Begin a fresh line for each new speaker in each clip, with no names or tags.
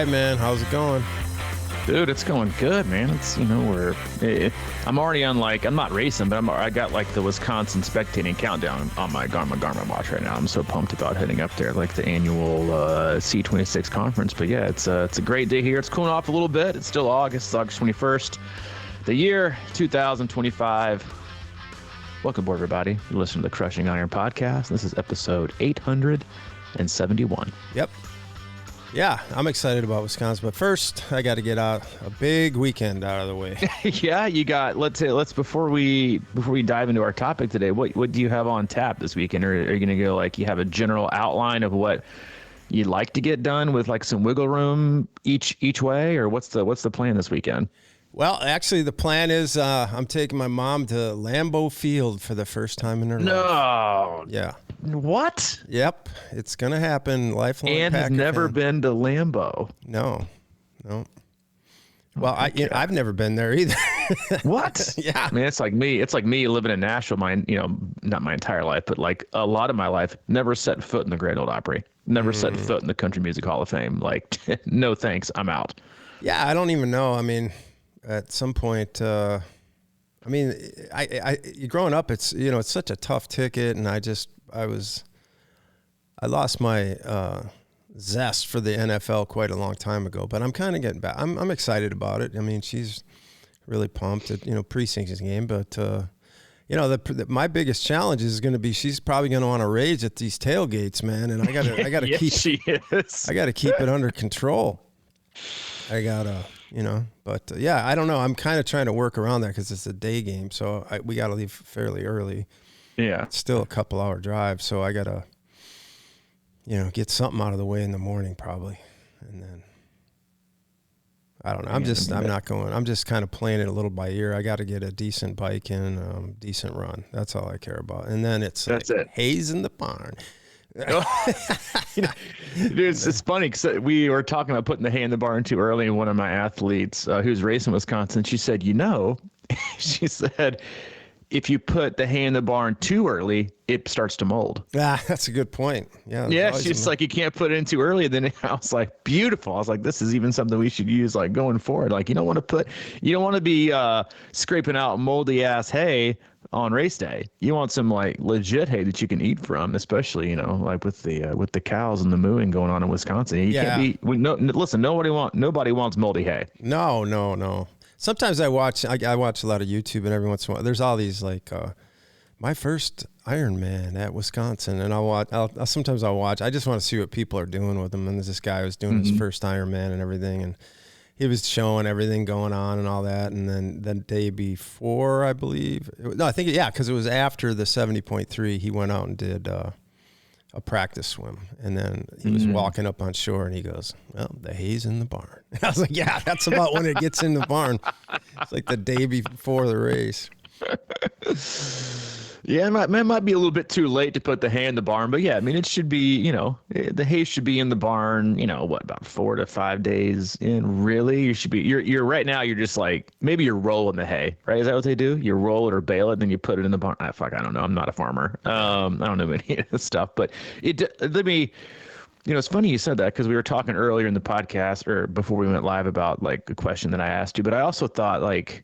right, man. How's it going?
Dude, it's going good, man. It's, I'm already on, I'm not racing, but I got like the Wisconsin spectating countdown on my Garmin watch right now. I'm so pumped about heading up there, like the annual C26 conference. But yeah, it's a great day here. It's cooling off a little bit. It's still August. It's August 21st, the year 2025. Welcome aboard, everybody. You listen to the Crushing Iron podcast. This is episode 871.
Yep. Yeah, I'm excited about Wisconsin, but first I got to get a big weekend out of the way.
Yeah, you got. Let's before we dive into our topic today. What do you have on tap this weekend? Or are you gonna go you have a general outline of what you'd like to get done with some wiggle room each way, or what's the plan this weekend?
Well, actually, the plan is I'm taking my mom to Lambeau Field for the first time in her life.
No.
Yeah.
What?
Yep, it's gonna happen. Lifelong.
And has never been to Lambeau.
No. Well, I've never been there either.
What?
Yeah.
I mean, it's like me. It's like me living in Nashville. Not my entire life, but a lot of my life, never set foot in the Grand Ole Opry. Never set foot in the Country Music Hall of Fame. No thanks. I'm out. Yeah,
I don't even know. I mean, at some point, I growing up, it's such a tough ticket, and I lost my zest for the NFL quite a long time ago, but I'm kind of getting back. I'm excited about it. I mean, she's really pumped at preseason game, but my biggest challenge is going to be she's probably going to want to rage at these tailgates, man, and I got to
yes,
keep
she is.
I got to keep it under control. I gotta, but yeah, I don't know. I'm kind of trying to work around that because it's a day game, so we got to leave fairly early.
Yeah,
it's still a couple-hour drive, so I gotta, get something out of the way in the morning probably, and then I don't know. I'm not going. I'm just kind of playing it a little by ear. I got to get a decent bike in, decent run. That's all I care about, and then that's it. Hayes in the barn.
Dude, it's funny because we were talking about putting the hay in the barn too early, and one of my athletes who's racing in Wisconsin, she said, she said, if you put the hay in the barn too early, it starts to mold.
Ah, that's a good point.
Yeah, she's like, you can't put it in too early. And then I was like, beautiful. I was like, this is even something we should use going forward. You don't want to be scraping out moldy ass hay on race day. You want some legit hay that you can eat from, especially with the cows and the mooing going on in Wisconsin. You can't be. Listen, nobody wants moldy hay.
No. Sometimes I watch a lot of YouTube, and every once in a while there's all these my first Ironman at Wisconsin, and I'll sometimes watch. I just want to see what people are doing with them. And there's this guy who was doing his first Ironman and everything, and he was showing everything going on and all that. And then the day before, I believe, because it was after the 70.3, he went out and did a practice swim, and then he was walking up on shore, and he goes, well, the hay's in the barn. And I was like, yeah, that's about when it gets in the barn. It's like the day before the race.
Yeah, it might be a little bit too late to put the hay in the barn, but yeah, I mean, it should be, the hay should be in the barn, about 4 to 5 days in, really. You should be, you're right now, you're just maybe you're rolling the hay, right? Is that what they do? You roll it or bale it, and then you put it in the barn. I don't know. I'm not a farmer. I don't know any of this stuff, but it's funny you said that, because we were talking earlier in the podcast, or before we went live, about a question that I asked you, but I also thought we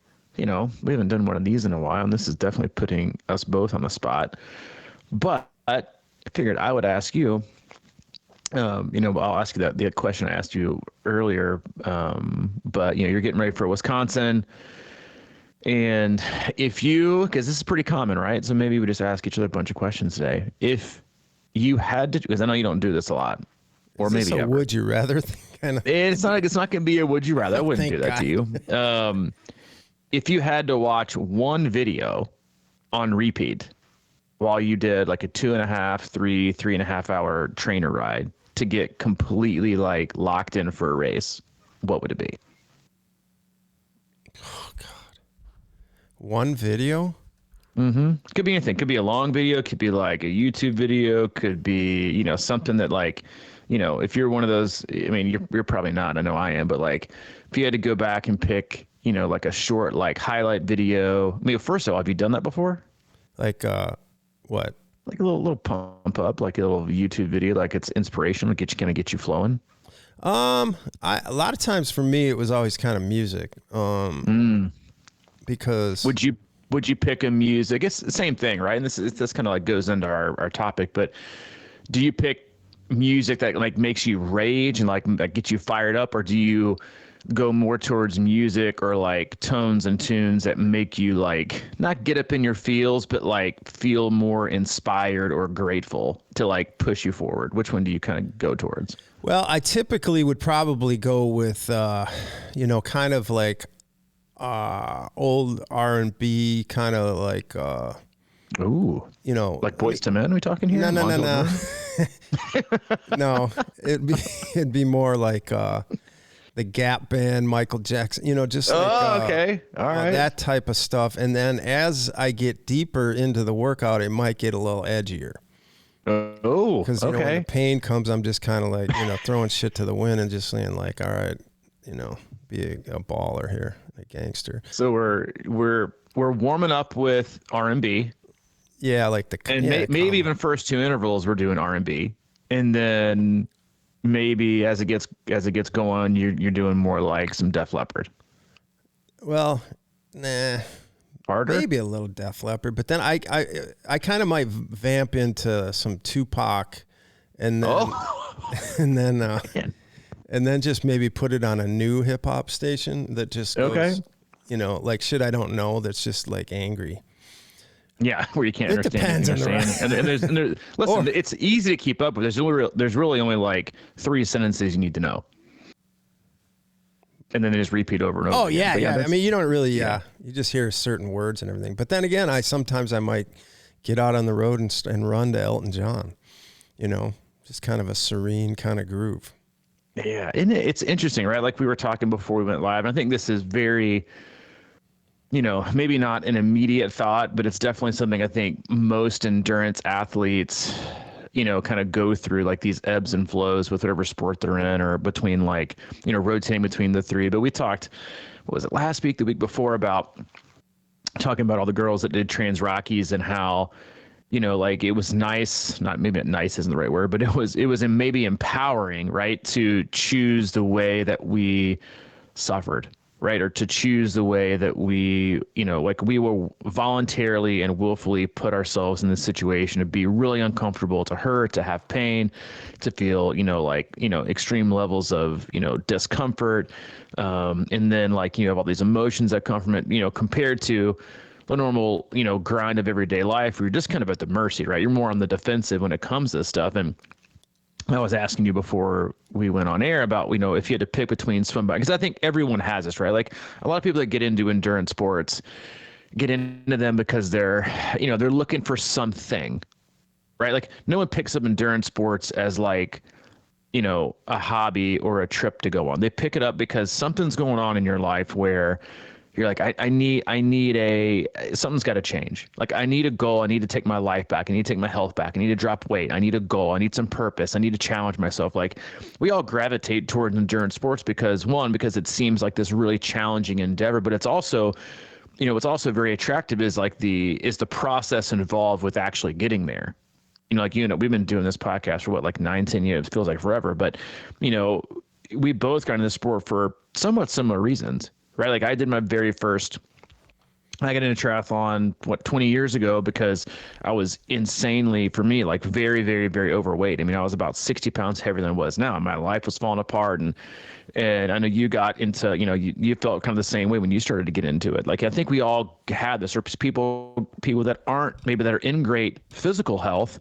haven't done one of these in a while, and this is definitely putting us both on the spot. But I figured I would ask you, I'll ask you the question I asked you earlier. But you're getting ready for Wisconsin, and because this is pretty common, right? So maybe we just ask each other a bunch of questions today. If you had to, because I know you don't do this a lot, or maybe ever.
Would you rather kind of?
It's not going to be a would you rather. I wouldn't do that to you. If you had to watch one video on repeat while you did a 2.5, 3.5 hour trainer ride to get completely locked in for a race, what would it be?
Oh God. One video?
Could be anything. Could be a long video, could be a YouTube video, could be, something that if you're one of those, I mean, you're probably not, I know I am, but if you had to go back and pick, a short highlight video. I mean, first of all, have you done that before?
What?
A little pump up, a little YouTube video, it's inspirational, get you flowing.
A lot of times for me, it was always kind of music. Because
would you pick a music? It's the same thing, right? And this kind of like goes into our topic, but do you pick music that like makes you rage and like that gets you fired up, or do you go more towards music or like tones and tunes that make you like not get up in your feels, but like feel more inspired or grateful to like push you forward? Which one do you kind of go towards?
Well, I typically would probably go with, kind of like old R&B, kind of like,
Ooh, like Boys to Men. We talking here?
No. No, it'd be more like the Gap Band, Michael Jackson. Just like
okay, all right,
that type of stuff. And then as I get deeper into the workout, it might get a little edgier. Because when the pain comes, I'm just kind of like throwing shit to the wind and just saying like, all right, be a baller here, a gangster.
So we're warming up with R&B.
Yeah, like
maybe even first two intervals we're doing R&B, and then maybe as it gets going, you're doing more like some Def Leppard.
Well, nah.
Harder?
Maybe a little Def Leppard, but then I kind of might vamp into some Tupac, and then and then just maybe put it on a new hip hop station that just goes, like shit I don't know, that's just like angry.
Yeah, where you can't understand
anything
you're saying. And there's listen, it's easy to keep up with. There's really only like 3 sentences you need to know. And then they just repeat over and over.
Oh, again. Yeah. I mean, you don't really, you just hear certain words and everything. But then again, I might get out on the road and run to Elton John, just kind of a serene kind of groove.
Yeah, it's interesting, right? Like we were talking before we went live. And I think this is very, maybe not an immediate thought, but it's definitely something I think most endurance athletes kind of go through, like these ebbs and flows with whatever sport they're in, or between like, rotating between the 3. But we talked, what was it, last week, the week before, about talking about all the girls that did Trans Rockies and how, like it was nice, maybe nice isn't the right word, but it was maybe empowering, right, to choose the way that we suffered, right? Or to choose the way that we, like we will voluntarily and willfully put ourselves in this situation to be really uncomfortable, to hurt, to have pain, to feel, extreme levels of, discomfort. And then like, you have all these emotions that come from it, compared to the normal, grind of everyday life, where you're just kind of at the mercy, right? You're more on the defensive when it comes to this stuff. And I was asking you before we went on air about, if you had to pick between swim bike, because I think everyone has this, right? Like a lot of people that get into endurance sports get into them because they're looking for something, right? Like no one picks up endurance sports as like, a hobby or a trip to go on. They pick it up because something's going on in your life where you're like, something's got to change. Like I need a goal. I need to take my life back. I need to take my health back. I need to drop weight. I need a goal. I need some purpose. I need to challenge myself. Like we all gravitate toward endurance sports because it seems like this really challenging endeavor, but it's also, what's also very attractive is like the process involved with actually getting there. We've been doing this podcast for 9-10 years. It feels like forever, but we both got into the sport for somewhat similar reasons. Right, like I got into triathlon 20 years ago because I was insanely, for me, like very, very, very overweight. I mean, I was about 60 pounds heavier than I was now. My life was falling apart, and I know you got into, you felt kind of the same way when you started to get into it. Like I think we all had this, or people that are in great physical health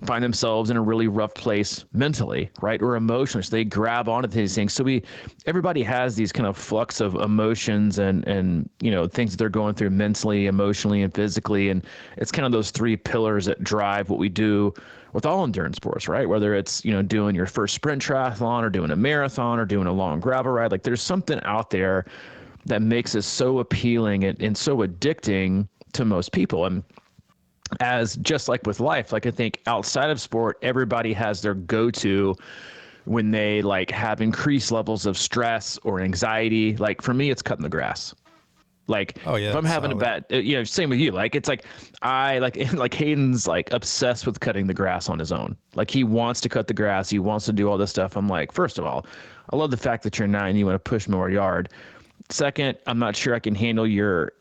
find themselves in a really rough place mentally, right? Or emotionally. So they grab onto these things. So everybody has these kind of flux of emotions and things that they're going through mentally, emotionally, and physically. And it's kind of those 3 pillars that drive what we do with all endurance sports, right? Whether it's, doing your first sprint triathlon or doing a marathon or doing a long gravel ride, like there's something out there that makes it so appealing and so addicting to most people. And as just like with life, like I think outside of sport, everybody has their go-to when they like have increased levels of stress or anxiety. Like for me, it's cutting the grass, Like
Oh yeah,
if I'm having
solid.
a bad, same with you. Like it's like I like Hayden's like obsessed with cutting the grass on his own. Like he wants to cut the grass. He wants to do all this stuff. I'm like, first of all, I love the fact that you're 9 and you want to push more yard. Second, I'm not sure I can handle your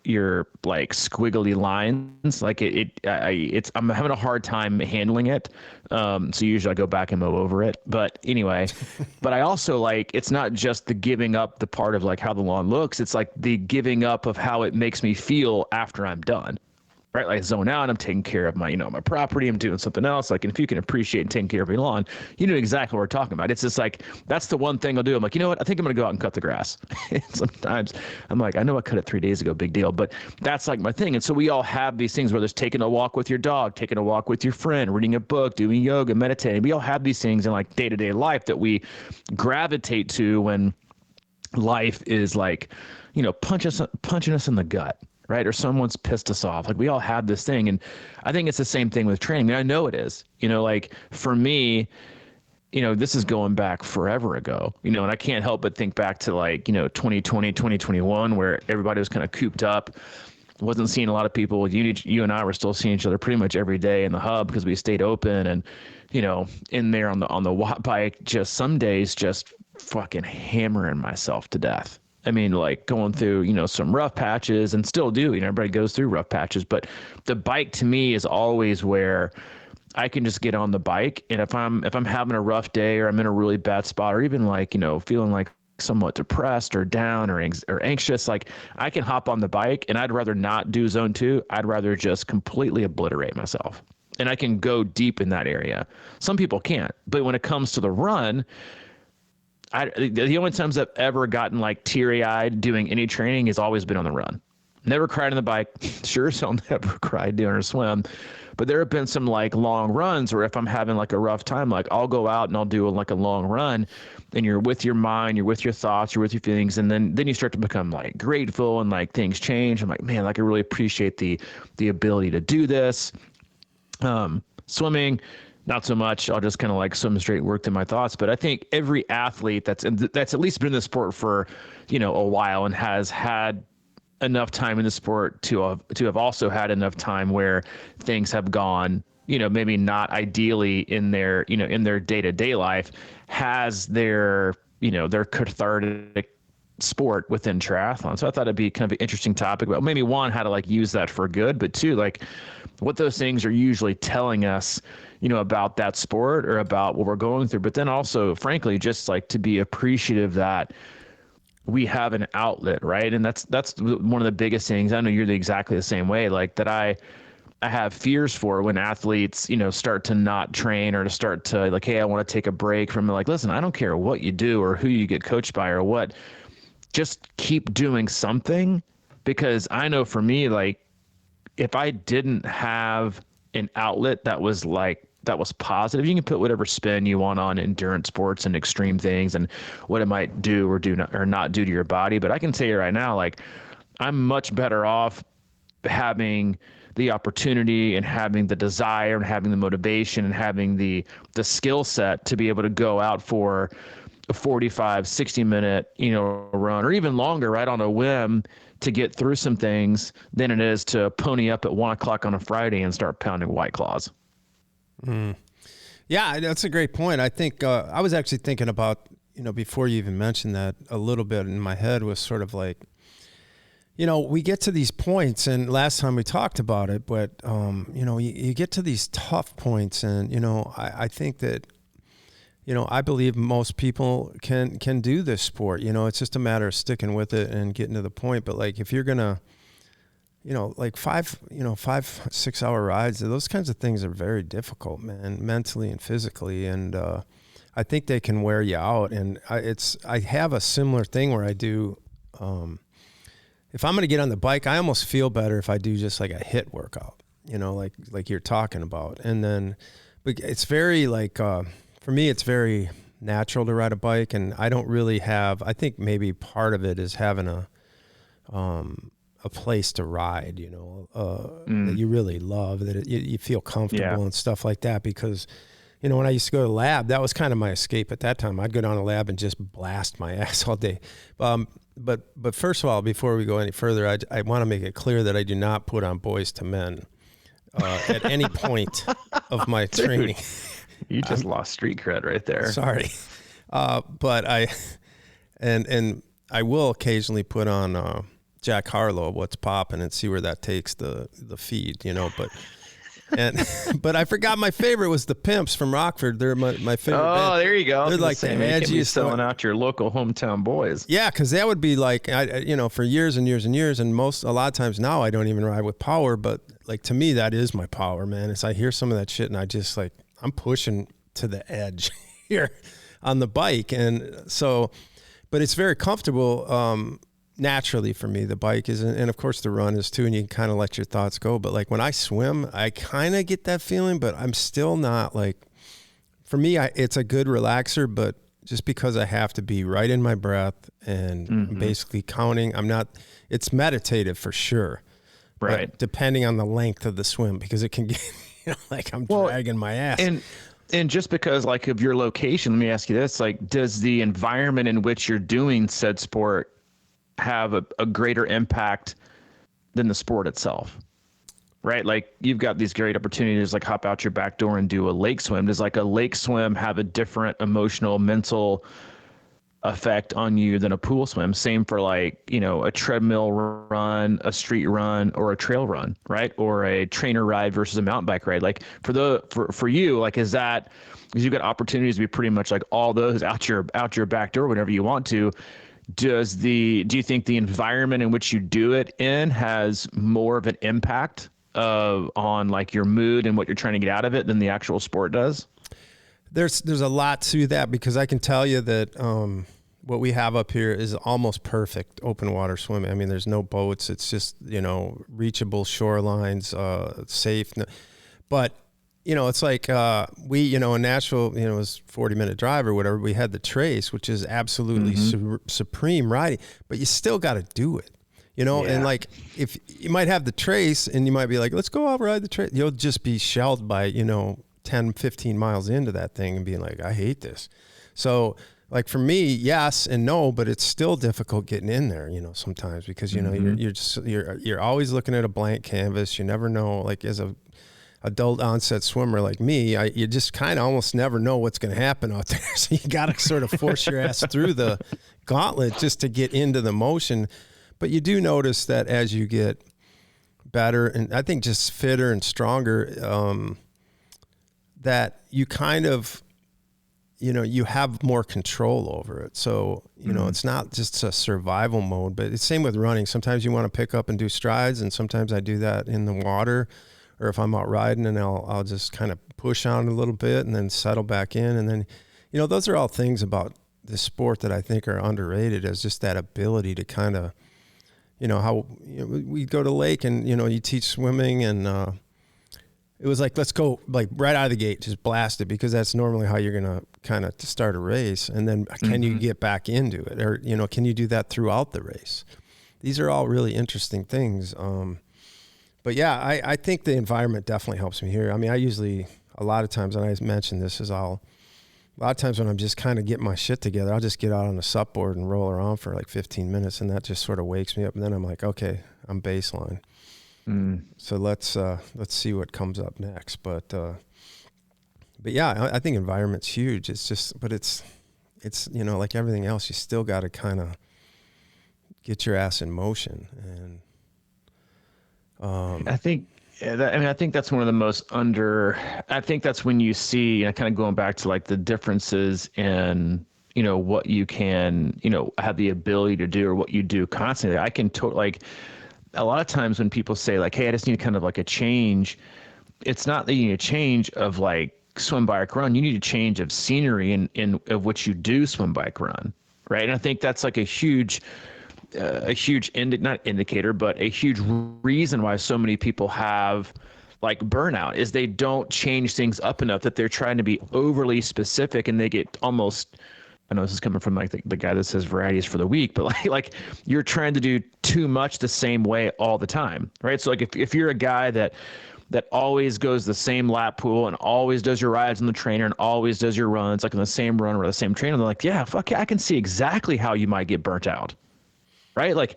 like squiggly lines. Like I'm having a hard time handling it. So usually I go back and mow over it. But anyway, but I also like, it's not just the giving up the part of like how the lawn looks. It's like the giving up of how it makes me feel after I'm done. Right, like zone out. I'm taking care of my, my property. I'm doing something else. Like, and if you can appreciate and taking care of your lawn, you know exactly what we're talking about. It's just like that's the one thing I'll do. I'm like, you know what? I think I'm gonna go out and cut the grass. And sometimes I'm like, I know I cut it 3 days ago, big deal. But that's like my thing. And so we all have these things, whether it's taking a walk with your dog, taking a walk with your friend, reading a book, doing yoga, meditating. We all have these things in like day-to-day life that we gravitate to when life is like, punching us in the gut. Right. Or someone's pissed us off. Like we all have this thing. And I think it's the same thing with training. I mean, I know it is, like for me, this is going back forever ago, and I can't help but think back to like, 2020, 2021, where everybody was kind of cooped up. Wasn't seeing a lot of people. You and I were still seeing each other pretty much every day in the hub because we stayed open and, in there on the watt bike, just some days just fucking hammering myself to death. I mean, like going through, some rough patches and still do, everybody goes through rough patches, but the bike to me is always where I can just get on the bike. And if I'm having a rough day or I'm in a really bad spot or even like, feeling like somewhat depressed or down or anxious, like I can hop on the bike and I'd rather not do zone 2. I'd rather just completely obliterate myself and I can go deep in that area. Some people can't, but when it comes to the run, the only times I've ever gotten like teary-eyed doing any training has always been on the run. Never cried on the bike. Sure as hell never cried doing a swim. But there have been some like long runs where if I'm having like a rough time, like I'll go out and I'll do like a long run and you're with your mind, you're with your thoughts, you're with your feelings. And then you start to become like grateful and like things change. I'm like, man, like I really appreciate the ability to do this. Swimming, not so much. I'll just kind of like swim straight, work through my thoughts. But I think every athlete that's at least been in the sport for, a while and has had enough time in the sport to have also had enough time where things have gone, maybe not ideally in their day-to-day life, has their cathartic sport within triathlon. So I thought it'd be kind of an interesting topic about maybe one, how to like use that for good, but two, like what those things are usually telling us, about that sport or about what we're going through. But then also, frankly, just like to be appreciative that we have an outlet, right? And that's one of the biggest things. I know you're exactly the same way, like that I have fears for when athletes, start to not train or to start to like, hey, I want to take a break from it. Like, listen, I don't care what you do or who you get coached by or what, just keep doing something. Because I know for me, like if I didn't have an outlet that was positive, you can put whatever spin you want on endurance sports and extreme things and what it might do or not do to your body. But I can tell you right now, like I'm much better off having the opportunity and having the desire and having the motivation and having the skill set to be able to go out for a 45, 60 minute, run or even longer, right, on a whim to get through some things than it is to pony up at 1:00 on a Friday and start pounding White Claws.
Yeah, that's a great point. I think I was actually thinking about, before you even mentioned that, a little bit in my head was sort of like, we get to these points, and last time we talked about it, but, you get to these tough points, and, I think that, I believe most people can do this sport. It's just a matter of sticking with it and getting to the point. But like if you're going to, like 5-6 hour rides, those kinds of things are very difficult, man, mentally and physically. And I think they can wear you out. And I have a similar thing where I do, if I'm going to get on the bike, I almost feel better if I do just like a HIIT workout, like you're talking about. And then, but it's very like, for me, it's very natural to ride a bike. And I don't really have, I think maybe part of it is having a place to ride, that you really love, that you feel comfortable and stuff like that. Because, when I used to go to the lab, that was kind of my escape at that time. I'd go down to the lab and just blast my ass all day. but first of all, before we go any further, I want to make it clear that I do not put on Boys to Men at any point of my training.
You just lost street cred right there.
Sorry. But and I will occasionally put on Jack Harlow, What's Poppin', and see where that takes the feed, but I forgot my favorite was the Pimps from Rockford. They're my favorite band.
Oh, there you go.
They're like the edgiest,
selling out your local hometown boys.
Yeah, because that would be like, for years and years and years, and a lot of times now I don't even ride with power, but like to me that is my power, man. It's I hear some of that shit and I just like I'm pushing to the edge here on the bike, and so, but it's very comfortable. Naturally for me, the bike is, and of course the run is too, and you can kind of let your thoughts go. But like when I swim, I kind of get that feeling, but I'm still not like, for me, it's a good relaxer, but just because I have to be right in my breath and basically counting, it's meditative for sure.
Right.
But depending on the length of the swim, because it can get, like I'm dragging my ass.
And just because like of your location, let me ask you this, like, does the environment in which you're doing said sport have a greater impact than the sport itself, right? Like you've got these great opportunities, like hop out your back door and do a lake swim. Does like a lake swim have a different emotional, mental effect on you than a pool swim? Same for like, a treadmill run, a street run, or a trail run, right? Or a trainer ride versus a mountain bike ride. Like for you, like, is that, because you've got opportunities to be pretty much like all those out your back door whenever you want to. Do you think the environment in which you do it in has more of an impact on like your mood and what you're trying to get out of it than the actual sport does?
There's a lot to that, because I can tell you that what we have up here is almost perfect open water swimming. I mean, there's no boats. It's just, reachable shorelines, safe. But it's like we, in Nashville, it was 40-minute drive or whatever. We had the Trace, which is absolutely supreme riding, but you still got to do it, and like if you might have the Trace and you might be like, let's go out ride the Trace. You'll just be shelled by, 10, 15 miles into that thing and being like, I hate this. So like for me, yes and no, but it's still difficult getting in there, sometimes because, you're always looking at a blank canvas. You never know, like as a adult onset swimmer like me, you just kind of almost never know what's going to happen out there. So you got to sort of force your ass through the gauntlet just to get into the motion. But you do notice that as you get better and I think just fitter and stronger, that you kind of, you have more control over it. So, it's not just a survival mode, but it's same with running. Sometimes you want to pick up and do strides, and sometimes I do that in the water. Or if I'm out riding, and I'll just kind of push on a little bit and then settle back in. And then, those are all things about this sport that I think are underrated, as just that ability to kind of, how we go to lake and, you teach swimming, and it was like, let's go like right out of the gate, just blast it, because that's normally how you're going to kind of start a race. And then can you get back into it? Or, can you do that throughout the race? These are all really interesting things. But yeah, I think the environment definitely helps me here. I mean, a lot of times, and I mentioned this, a lot of times when I'm just kind of getting my shit together, I'll just get out on the sup board and roll around for like 15 minutes, and that just sort of wakes me up. And then I'm like, okay, I'm baseline. So let's see what comes up next. But yeah, I think environment's huge. It's just, but it's like everything else, you still got to kind of get your ass in motion. And
I think that's one of the most I think that's when you see, kind of going back to like the differences in, what you can, have the ability to do or what you do constantly. I can like a lot of times when people say like, hey, I just need kind of like a change. It's not that you need a change of like swim, bike, run. You need a change of scenery of which you do swim, bike, run. Right. And I think that's like a huge not indicator, but a huge reason why so many people have like burnout is they don't change things up enough, that they're trying to be overly specific, and they get almost, I know this is coming from like the guy that says varieties for the week, but like you're trying to do too much the same way all the time. Right. So like if you're a guy that always goes the same lap pool and always does your rides on the trainer and always does your runs like on the same run or the same trainer, they're like, yeah, fuck yeah, I can see exactly how you might get burnt out. right? Like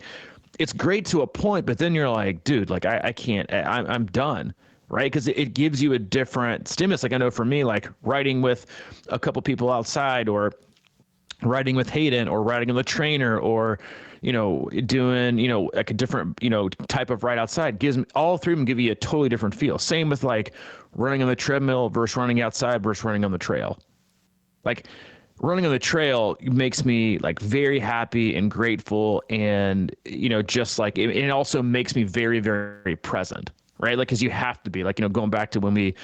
it's great to a point, but then you're like, dude, like I can't, I'm done. Right. Because it gives you a different stimulus. Like I know for me, like riding with a couple people outside or riding with Hayden or riding on the trainer or, doing, like a different, type of ride outside gives me, all three of them give you a totally different feel. Same with like running on the treadmill versus running outside versus running on the trail. Like running on the trail makes me like very happy and grateful. And, just like it also makes me very, very present. Right. Like, cause you have to be like, going back to when we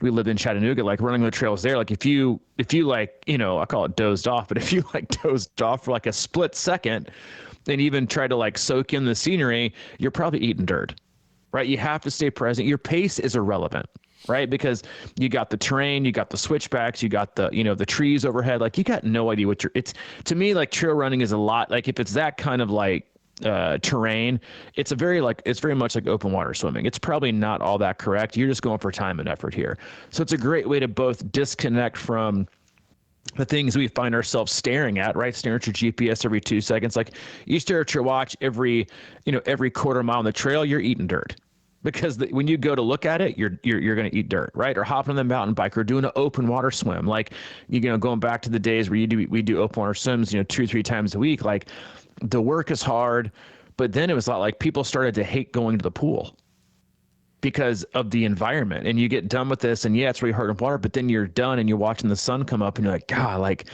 lived in Chattanooga, like running the trails there. Like if you like, I call it dozed off, but if you like dozed off for like a split second and even try to like soak in the scenery, you're probably eating dirt, right? You have to stay present. Your pace is irrelevant, right? Because you got the terrain, you got the switchbacks, you got the, the trees overhead. Like you got no idea it's to me, like trail running is a lot. Like if it's that kind of like, terrain, it's very much like open water swimming. It's probably not all that correct. You're just going for time and effort here. So it's a great way to both disconnect from the things we find ourselves staring at, right? Staring at your GPS every 2 seconds. Like you stare at your watch every quarter mile on the trail, you're eating dirt. Because when you go to look at it, you're going to eat dirt, right? Or hopping on the mountain bike or doing an open water swim. Like, going back to the days where we do open water swims, 2 or 3 times a week. Like the work is hard, but then it was a lot like people started to hate going to the pool because of the environment. And you get done with this and yeah, it's really hard in water, but then you're done and you're watching the sun come up and you're like, God, like,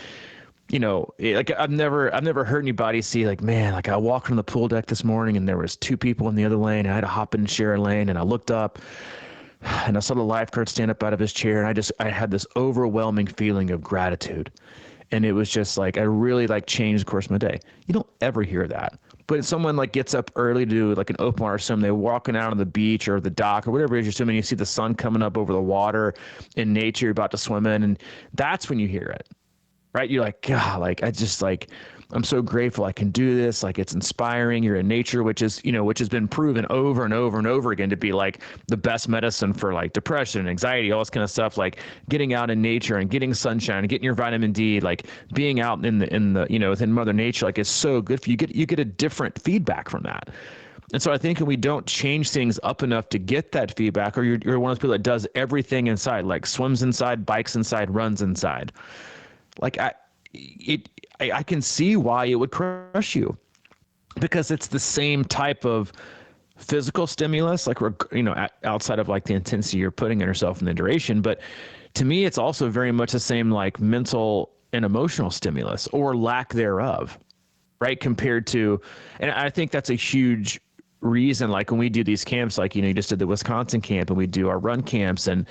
like I've never heard anybody see like, man, like I walked on the pool deck this morning and there was 2 people in the other lane. And I had to hop in and share a lane and I looked up and I saw the lifeguard stand up out of his chair and I had this overwhelming feeling of gratitude. And it was just like, I really like changed the course of my day. You don't ever hear that. But if someone like gets up early to do like an open water swim, they're walking out on the beach or the dock or whatever it is you're swimming, you see the sun coming up over the water in nature, you're about to swim in. And that's when you hear it, right? You're like, God, like, I'm so grateful I can do this. Like it's inspiring. You're in nature, which has been proven over and over and over again to be like the best medicine for like depression, anxiety, all this kind of stuff. Like getting out in nature and getting sunshine and getting your vitamin D, like being out in the within Mother Nature, like it's so good for you. You get a different feedback from that. And so I think if we don't change things up enough to get that feedback, or you're one of those people that does everything inside, like swims inside, bikes inside, runs inside, like I can see why it would crush you, because it's the same type of physical stimulus, like we're, outside of like the intensity you're putting on yourself and the duration. But to me, it's also very much the same like mental and emotional stimulus or lack thereof, right? Compared to, and I think that's a huge reason, like when we do these camps, like, you just did the Wisconsin camp and we do our run camps and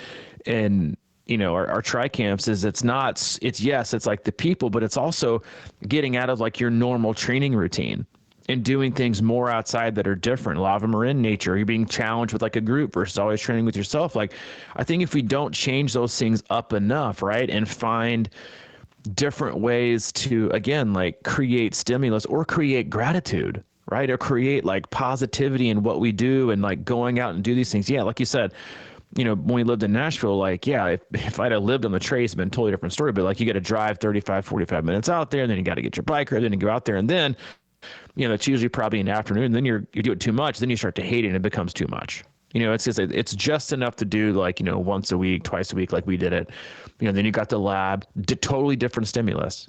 our tri camps, is it's like the people, but it's also getting out of like your normal training routine and doing things more outside that are different. A lot of them are in nature. You're being challenged with like a group versus always training with yourself. Like, I think if we don't change those things up enough, right, and find different ways to, again, like create stimulus or create gratitude, right, or create like positivity in what we do and like going out and do these things. Yeah, like you said, when we lived in Nashville, like, yeah, if I'd have lived on the trace, it'd been a totally different story. But like, you got to drive 35, 45 minutes out there, and then you got to get your bike, or then you go out there, and then, it's usually probably in the afternoon. And then you do it too much, then you start to hate it, and it becomes too much. It's just enough to do like, once a week, twice a week, like we did it. Then you got the lab, totally different stimulus,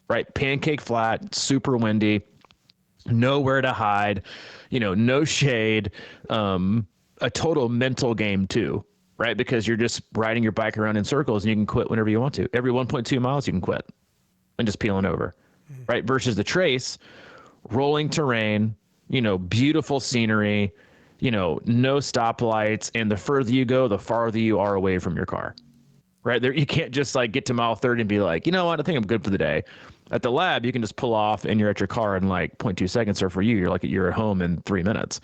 right? Pancake flat, super windy, nowhere to hide, no shade, a total mental game too. Right? Because you're just riding your bike around in circles and you can quit whenever you want to. Every 1.2 miles, you can quit and just peeling over. Right? Versus the trace, rolling terrain, beautiful scenery, no stoplights. And the further you go, the farther you are away from your car. Right? There, you can't just like get to mile 30 and be like, what, I think I'm good for the day. At the lab, you can just pull off and you're at your car in like 0.2 seconds. Or for you, you're at home in 3 minutes.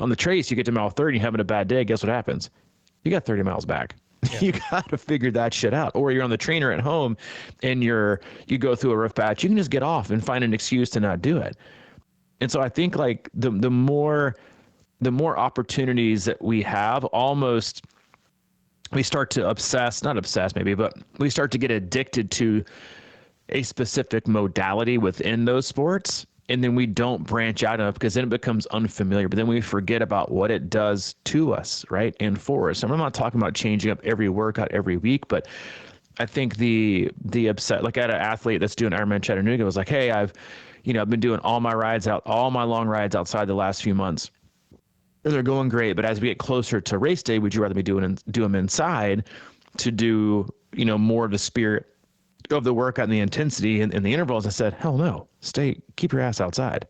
On the trace, you get to mile 30, you're having a bad day. Guess what happens? You got 30 miles back. Yeah. You got to figure that shit out. Or you're on the trainer at home and you go through a rough patch. You can just get off and find an excuse to not do it. And so I think like the more opportunities that we have, almost we start to not obsess maybe, but we start to get addicted to a specific modality within those sports. and then we don't branch out enough because then it becomes unfamiliar. But then we forget about what it does to us, right, and for us. And I'm not talking about changing up every workout every week, but I think the upset, like I had an athlete that's doing Ironman Chattanooga was like, hey, I've been doing all my long rides outside the last few months. They're going great, but as we get closer to race day, would you rather me do them inside to do more of the spirit of the workout and the intensity and the intervals? I said, hell no, keep your ass outside.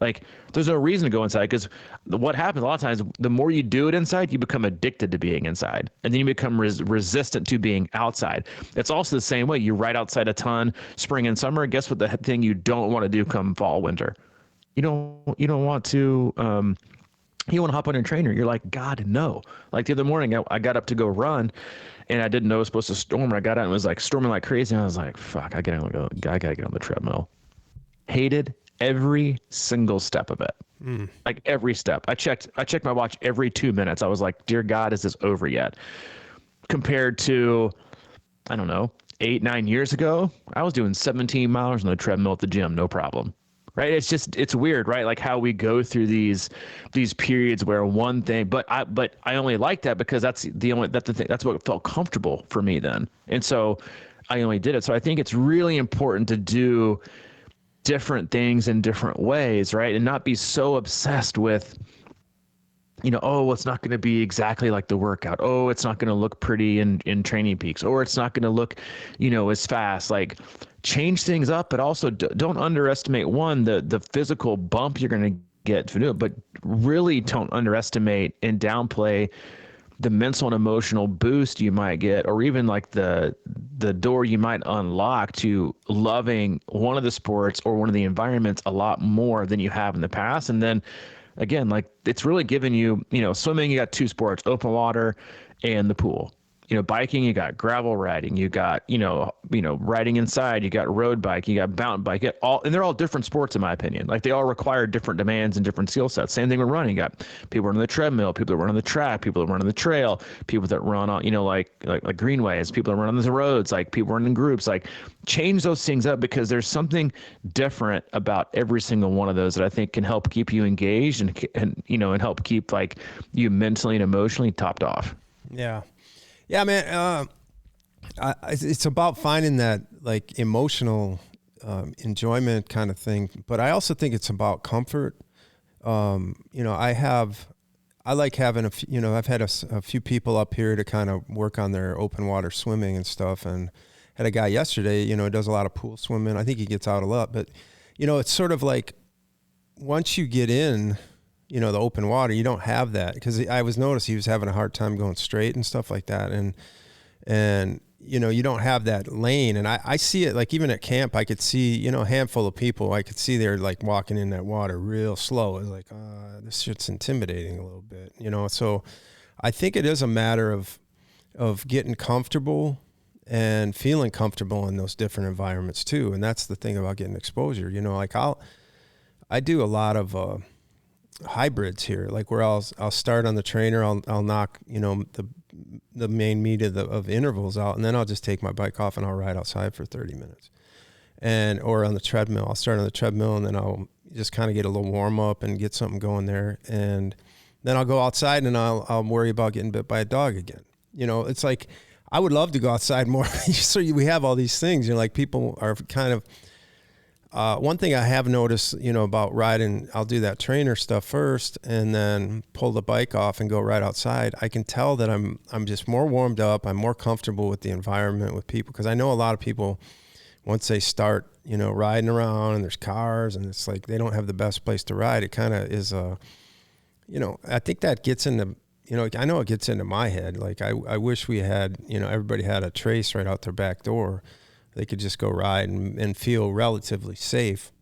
Like, there's no reason to go inside, because what happens a lot of times, the more you do it inside, you become addicted to being inside, and then you become resistant to being outside. It's also the same way. You ride outside a ton, spring and summer. Guess what? The thing you don't want to do come fall, winter. You don't want to. You want to hop on your trainer. You're like, God, no. Like the other morning, I got up to go run, and I didn't know it was supposed to storm. I got out and it was like storming like crazy. And I was like, fuck, I gotta get on the treadmill. Hated every single step of it. Like every step. I checked my watch every 2 minutes. I was like, dear God, is this over yet? Compared to, I don't know, 8-9 years ago, I was doing 17 miles on the treadmill at the gym, no problem. Right? It's weird, right? Like how we go through these periods where one thing, but I only like that because that's what felt comfortable for me then. And so I only did it. So I think it's really important to do different things in different ways, right? And not be so obsessed with, oh, it's not going to be exactly like the workout. Oh, it's not going to look pretty in Training Peaks, or it's not going to look, as fast. Like, change things up, but also don't underestimate the physical bump you're going to get to do it, but really don't underestimate and downplay the mental and emotional boost you might get, or even like the door you might unlock to loving one of the sports or one of the environments a lot more than you have in the past. And then again, like, it's really giving you, swimming, you got two sports, open water and the pool. Biking, you got gravel riding, you got, riding inside, you got road bike, you got mountain bike, and they're all different sports in my opinion. Like, they all require different demands and different skill sets. Same thing with running. You got people running the treadmill, people that run on the track, people that run on the trail, people that run on, like greenways, people that run on the roads, like people running in groups. Like, change those things up, because there's something different about every single one of those that I think can help keep you engaged and help keep like you mentally and emotionally topped off.
Yeah, man. It's about finding that like emotional enjoyment kind of thing, but I also think it's about comfort. I like having I've had a few people up here to kind of work on their open water swimming and stuff, and had a guy yesterday, does a lot of pool swimming. I think he gets out a lot, but it's sort of like once you get in, the open water, you don't have that, because I was noticed he was having a hard time going straight and stuff like that. And you don't have that lane. And I see it, like even at camp, I could see, a handful of people, I could see they're like walking in that water real slow. It's like, this shit's intimidating a little bit, So I think it is a matter of getting comfortable and feeling comfortable in those different environments too. And that's the thing about getting exposure, like I do a lot of, hybrids here, like where I'll start on the trainer, I'll knock the main meat of intervals out, and then I'll just take my bike off and I'll ride outside for 30 minutes, or on the treadmill. I'll start on the treadmill and then I'll just kind of get a little warm up and get something going there, and then I'll go outside and I'll worry about getting bit by a dog again. It's like I would love to go outside more. So we have all these things, like people are kind of. One thing I have noticed, about riding, I'll do that trainer stuff first and then pull the bike off and go right outside. I can tell that I'm just more warmed up. I'm more comfortable with the environment, with people, because I know a lot of people, once they start, riding around and there's cars and it's like they don't have the best place to ride. It kind of is I think that gets into, I know it gets into my head. Like I wish we had, everybody had a trace right out their back door. They could just go ride and feel relatively safe.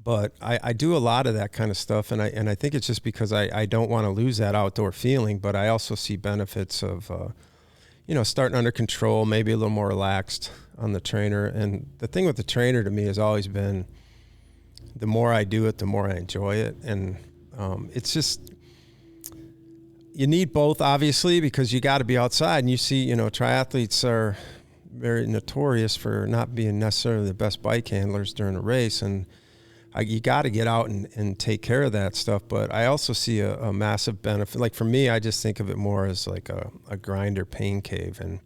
But I do a lot of that kind of stuff, and I think it's just because I don't want to lose that outdoor feeling, but I also see benefits of, starting under control, maybe a little more relaxed on the trainer. And the thing with the trainer to me has always been, the more I do it, the more I enjoy it. And it's just, you need both, obviously, because you got to be outside. And you see, triathletes are very notorious for not being necessarily the best bike handlers during a race. you got to get out and take care of that stuff. But I also see a massive benefit. Like for me, I just think of it more as like a grinder pain cave. And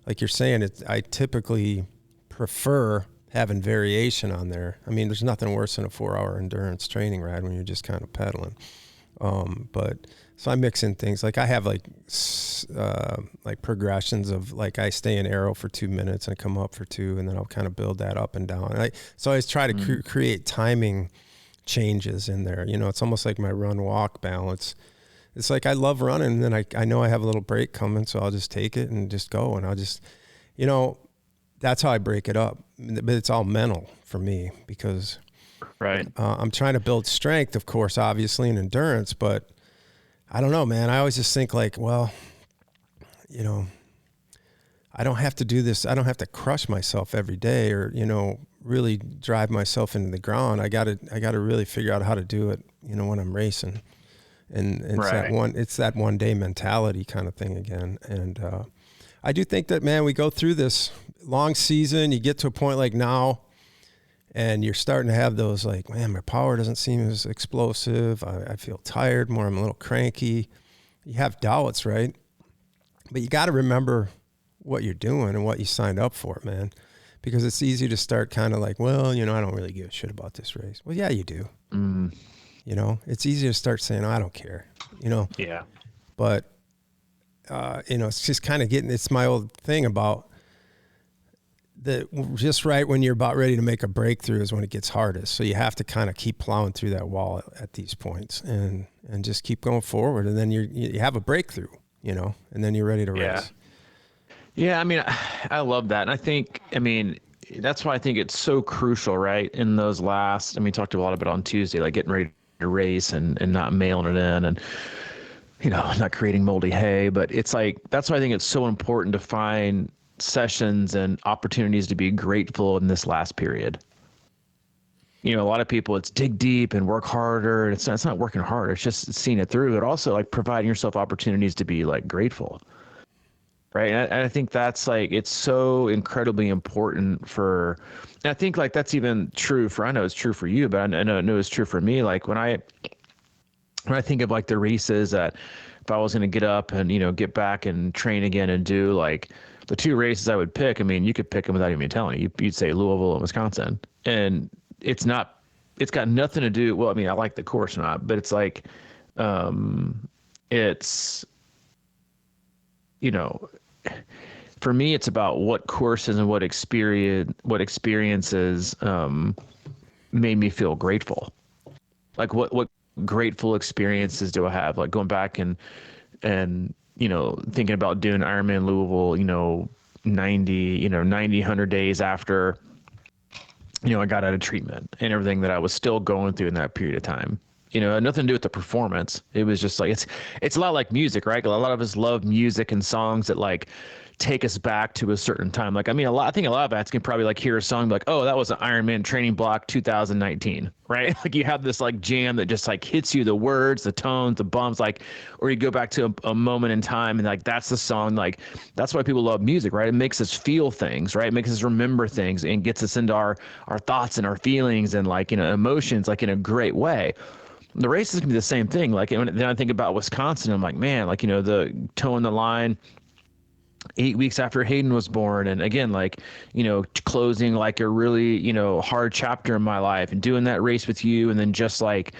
like you're saying, I typically prefer having variation on there. I mean, there's nothing worse than a 4-hour endurance training ride when you're just kind of pedaling. But so I mix in things like I have like progressions of like I stay in aero for 2 minutes and come up for 2, and then I'll kind of build that up and down. And so I always try to create timing changes in there. It's almost like my run walk balance. It's like I love running, and then I know I have a little break coming, so I'll just take it and just go, and I'll just, that's how I break it up. But it's all mental for me because
right.
I'm trying to build strength, of course, obviously, and endurance, but I don't know, man. I always just think like, well, I don't have to do this. I don't have to crush myself every day or, really drive myself into the ground. I got to really figure out how to do it, when I'm racing. And it's that one day mentality kind of thing again. And I do think that, man, we go through this long season, you get to a point like now, and you're starting to have those like, man, my power doesn't seem as explosive. I feel tired more. I'm a little cranky. You have doubts, right? But you got to remember what you're doing and what you signed up for, man. Because it's easy to start kind of like, well, I don't really give a shit about this race. Well, yeah, you do. It's easy to start saying, oh, I don't care,
Yeah.
But, it's just kind of it's my old thing about, just right when you're about ready to make a breakthrough is when it gets hardest. So you have to kind of keep plowing through that wall at these points and just keep going forward. And then you have a breakthrough, and then you're ready to race.
Yeah. I mean, I love that. And I think, that's why I think it's so crucial, right? In those we talked a lot about on Tuesday, like getting ready to race and not mailing it in and, not creating moldy hay, but it's like, that's why I think it's so important to find sessions and opportunities to be grateful in this last period. A lot of people, it's dig deep and work harder. It's not working harder. It's just seeing it through, but also like providing yourself opportunities to be like grateful. Right. And I think that's like, it's so incredibly important and I think like that's even true I know it's true for you, but I know it's true for me. Like when I think of like the races that if I was going to get up and, get back and train again and do like, the 2 races I would pick, you could pick them without even telling you. You'd say Louisville and Wisconsin. And it's got nothing to do, well, I like the course or not, but it's like, it's, for me, it's about what courses and what experiences made me feel grateful. Like what grateful experiences do I have? Like going back and thinking about doing Ironman Louisville, 90, 100 days after, I got out of treatment and everything that I was still going through in that period of time. It had nothing to do with the performance. It was just like, it's a lot like music, right? A lot of us love music and songs that like take us back to a certain time. Like, I think a lot of us can probably like hear a song like, oh, that was an Ironman Training Block 2019, right? Like you have this like jam that just like hits you, the words, the tones, the bumps, like, or you go back to a moment in time and like, that's the song. Like, that's why people love music, right? It makes us feel things, right? It makes us remember things and gets us into our thoughts and our feelings and like, emotions, like in a great way. The races can be the same thing. Like, then I think about Wisconsin, I'm like, man, like, the towing the line 8 weeks after Hayden was born. And again, like, closing like a really, hard chapter in my life and doing that race with you. And then just like,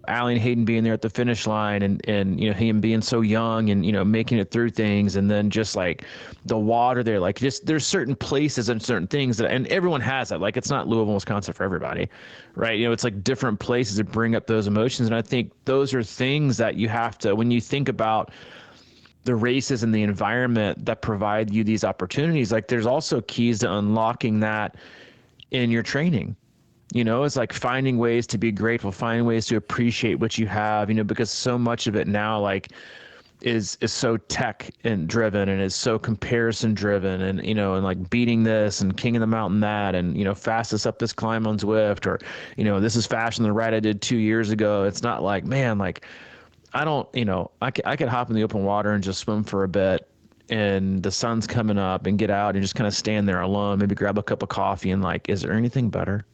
Allie and Hayden being there at the finish line and him being so young and, making it through things. And then just like the water there, like just there's certain places and certain things that, and everyone has that, like, it's not Louisville, Wisconsin for everybody, right? It's like different places that bring up those emotions. And I think those are things that you have to, when you think about the races and the environment that provide you these opportunities, like there's also keys to unlocking that in your training. It's like finding ways to be grateful, finding ways to appreciate what you have, because so much of it now like is so tech and driven and is so comparison driven and, and like beating this and king of the mountain that, and, fastest up this climb on Zwift, or, this is faster than the ride I did 2 years ago. It's not like, man, like I don't, I could hop in the open water and just swim for a bit and the sun's coming up and get out and just kind of stand there alone, maybe grab a cup of coffee and like, is there anything better?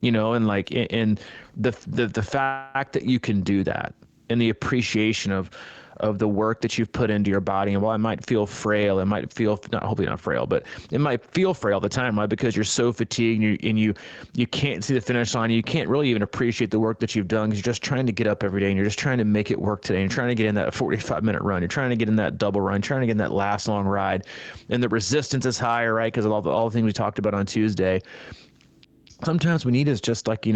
you know, and like, and the fact that you can do that, and the appreciation of the work that you've put into your body. And while it might feel frail, it might feel, not hopefully not frail, but it might feel frail at the time, right? Because you're so fatigued and you can't see the finish line. You can't really even appreciate the work that you've done, because you're just trying to get up every day and you're just trying to make it work today. And you're trying to get in that 45-minute run. You're trying to get in that double run, trying to get in that last long ride. And the resistance is higher, right? Because of all the things we talked about on Tuesday. Sometimes we need is just like,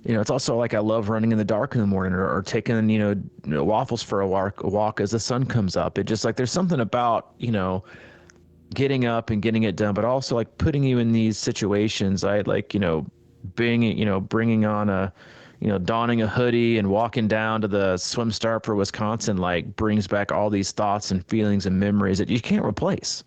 it's also like I love running in the dark in the morning, or taking, waffles for a walk as the sun comes up. It just like, there's something about, getting up and getting it done, but also like putting you in these situations. I like, bringing on donning a hoodie and walking down to the swim start for Wisconsin, like brings back all these thoughts and feelings and memories that you can't replace.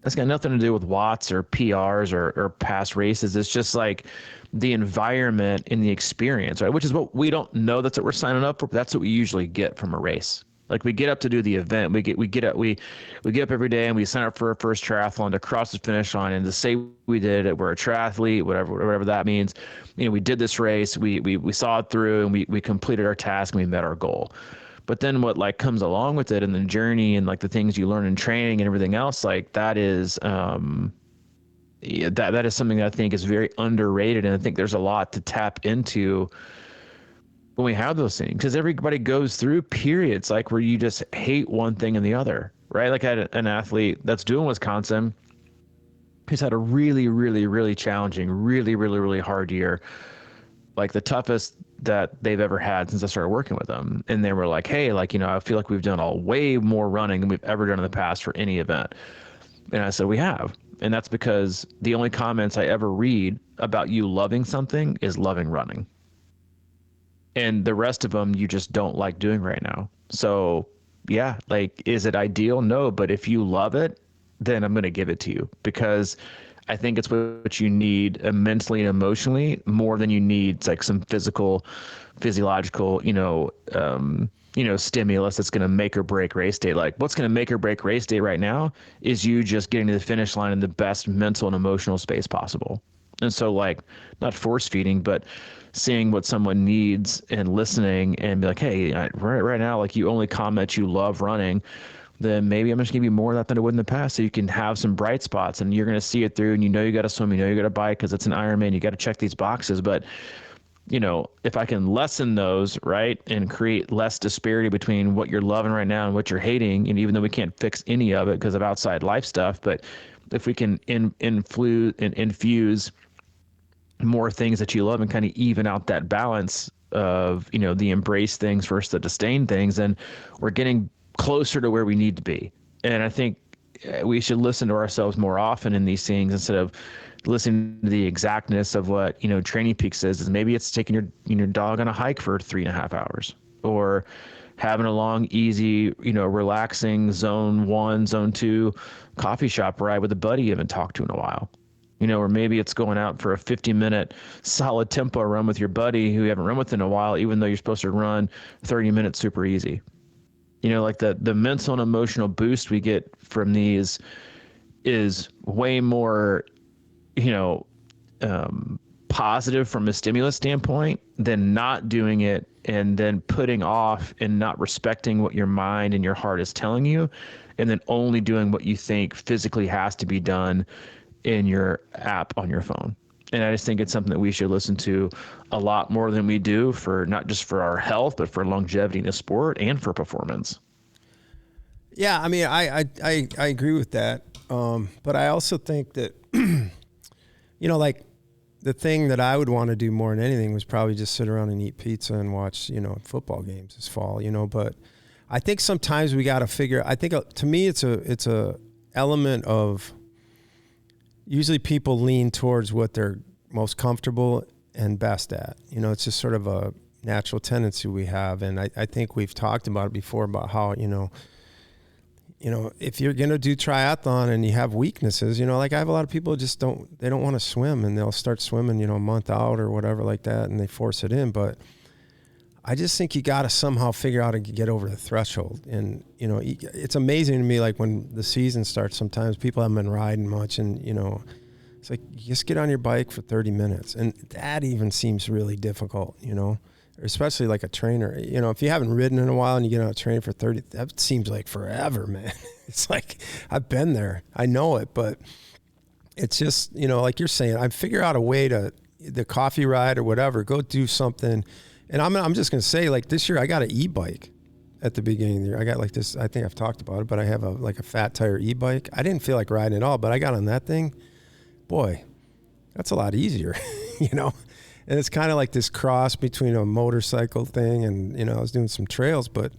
That's got nothing to do with watts or PRs or past races. It's just like the environment and the experience, right? Which is what we don't know. That's what we're signing up for. But that's what we usually get from a race. Like we get up to do the event. We get up every day and we sign up for our first triathlon to cross the finish line and to say we did it. We're a triathlete, whatever that means. We did this race. We saw it through and we completed our task and we met our goal. But then what like comes along with it and the journey and like the things you learn in training and everything else, like that is that is something that I think is very underrated. And I think there's a lot to tap into when we have those things, because everybody goes through periods like where you just hate one thing and the other, right? Like I had an athlete that's doing Wisconsin. He's had a really, really, really challenging, really, really, really hard year. Like the toughest that they've ever had since I started working with them. And they were like, hey, like, I feel like we've done way more running than we've ever done in the past for any event. And I said, we have. And that's because the only comments I ever read about you loving something is loving running. And the rest of them, you just don't like doing right now. So yeah, like, is it ideal? No, but if you love it, then I'm going to give it to you, because I think it's what you need mentally and emotionally more than you need like some physiological, stimulus that's going to make or break race day. Like what's going to make or break race day right now is you just getting to the finish line in the best mental and emotional space possible. And so like not force feeding, but seeing what someone needs and listening and be like, hey, right now, like you only comment you love running, then maybe I'm just gonna give you more of that than I would in the past, so you can have some bright spots and you're gonna see it through, and you got to swim, you got to bike because it's an Ironman, you got to check these boxes. But if I can lessen those, right, and create less disparity between what you're loving right now and what you're hating, and even though we can't fix any of it because of outside life stuff, but if we can infuse more things that you love and kind of even out that balance of the embrace things versus the disdain things, then we're getting closer to where we need to be. And I think we should listen to ourselves more often in these things instead of listening to the exactness of what Training Peaks says. Is maybe it's taking your dog on a hike for 3.5 hours, or having a long, easy, relaxing zone 1, zone 2 coffee shop ride with a buddy you haven't talked to in a while. Or maybe it's going out for a 50-minute solid tempo run with your buddy who you haven't run with in a while, even though you're supposed to run 30 minutes super easy. Like the mental and emotional boost we get from these is way more, positive from a stimulus standpoint than not doing it and then putting off and not respecting what your mind and your heart is telling you, and then only doing what you think physically has to be done in your app on your phone. And I just think it's something that we should listen to a lot more than we do, for not just for our health, but for longevity in the sport and for performance.
Yeah, I mean, I agree with that. But I also think that, like the thing that I would want to do more than anything was probably just sit around and eat pizza and watch, football games this fall, but I think sometimes we got to figure, I think to me, it's a element of, usually people lean towards what they're most comfortable and best at. It's just sort of a natural tendency we have. And I think we've talked about it before, about how, if you're going to do triathlon and you have weaknesses, like I have a lot of people they don't want to swim, and they'll start swimming, a month out or whatever like that, and they force it in. But I just think you got to somehow figure out to get over the threshold. And, it's amazing to me, like when the season starts, sometimes people haven't been riding much, and, It's like, you just get on your bike for 30 minutes. And that even seems really difficult, you know, especially like a trainer. You know, if you haven't ridden in a while and you get on a train for 30, that seems like forever, man. It's like, I've been there. I know it, but it's just, you know, like you're saying, I figure out a way to, the coffee ride or whatever, go do something. And I'm just going to say, like, this year I got an e-bike at the beginning of the year. I got like this, I think I've talked about it, but I have a fat tire e-bike. I didn't feel like riding at all, but I got on that thing. Boy, that's a lot easier, you know? And it's kind of like this cross between a motorcycle thing and, you know, I was doing some trails, but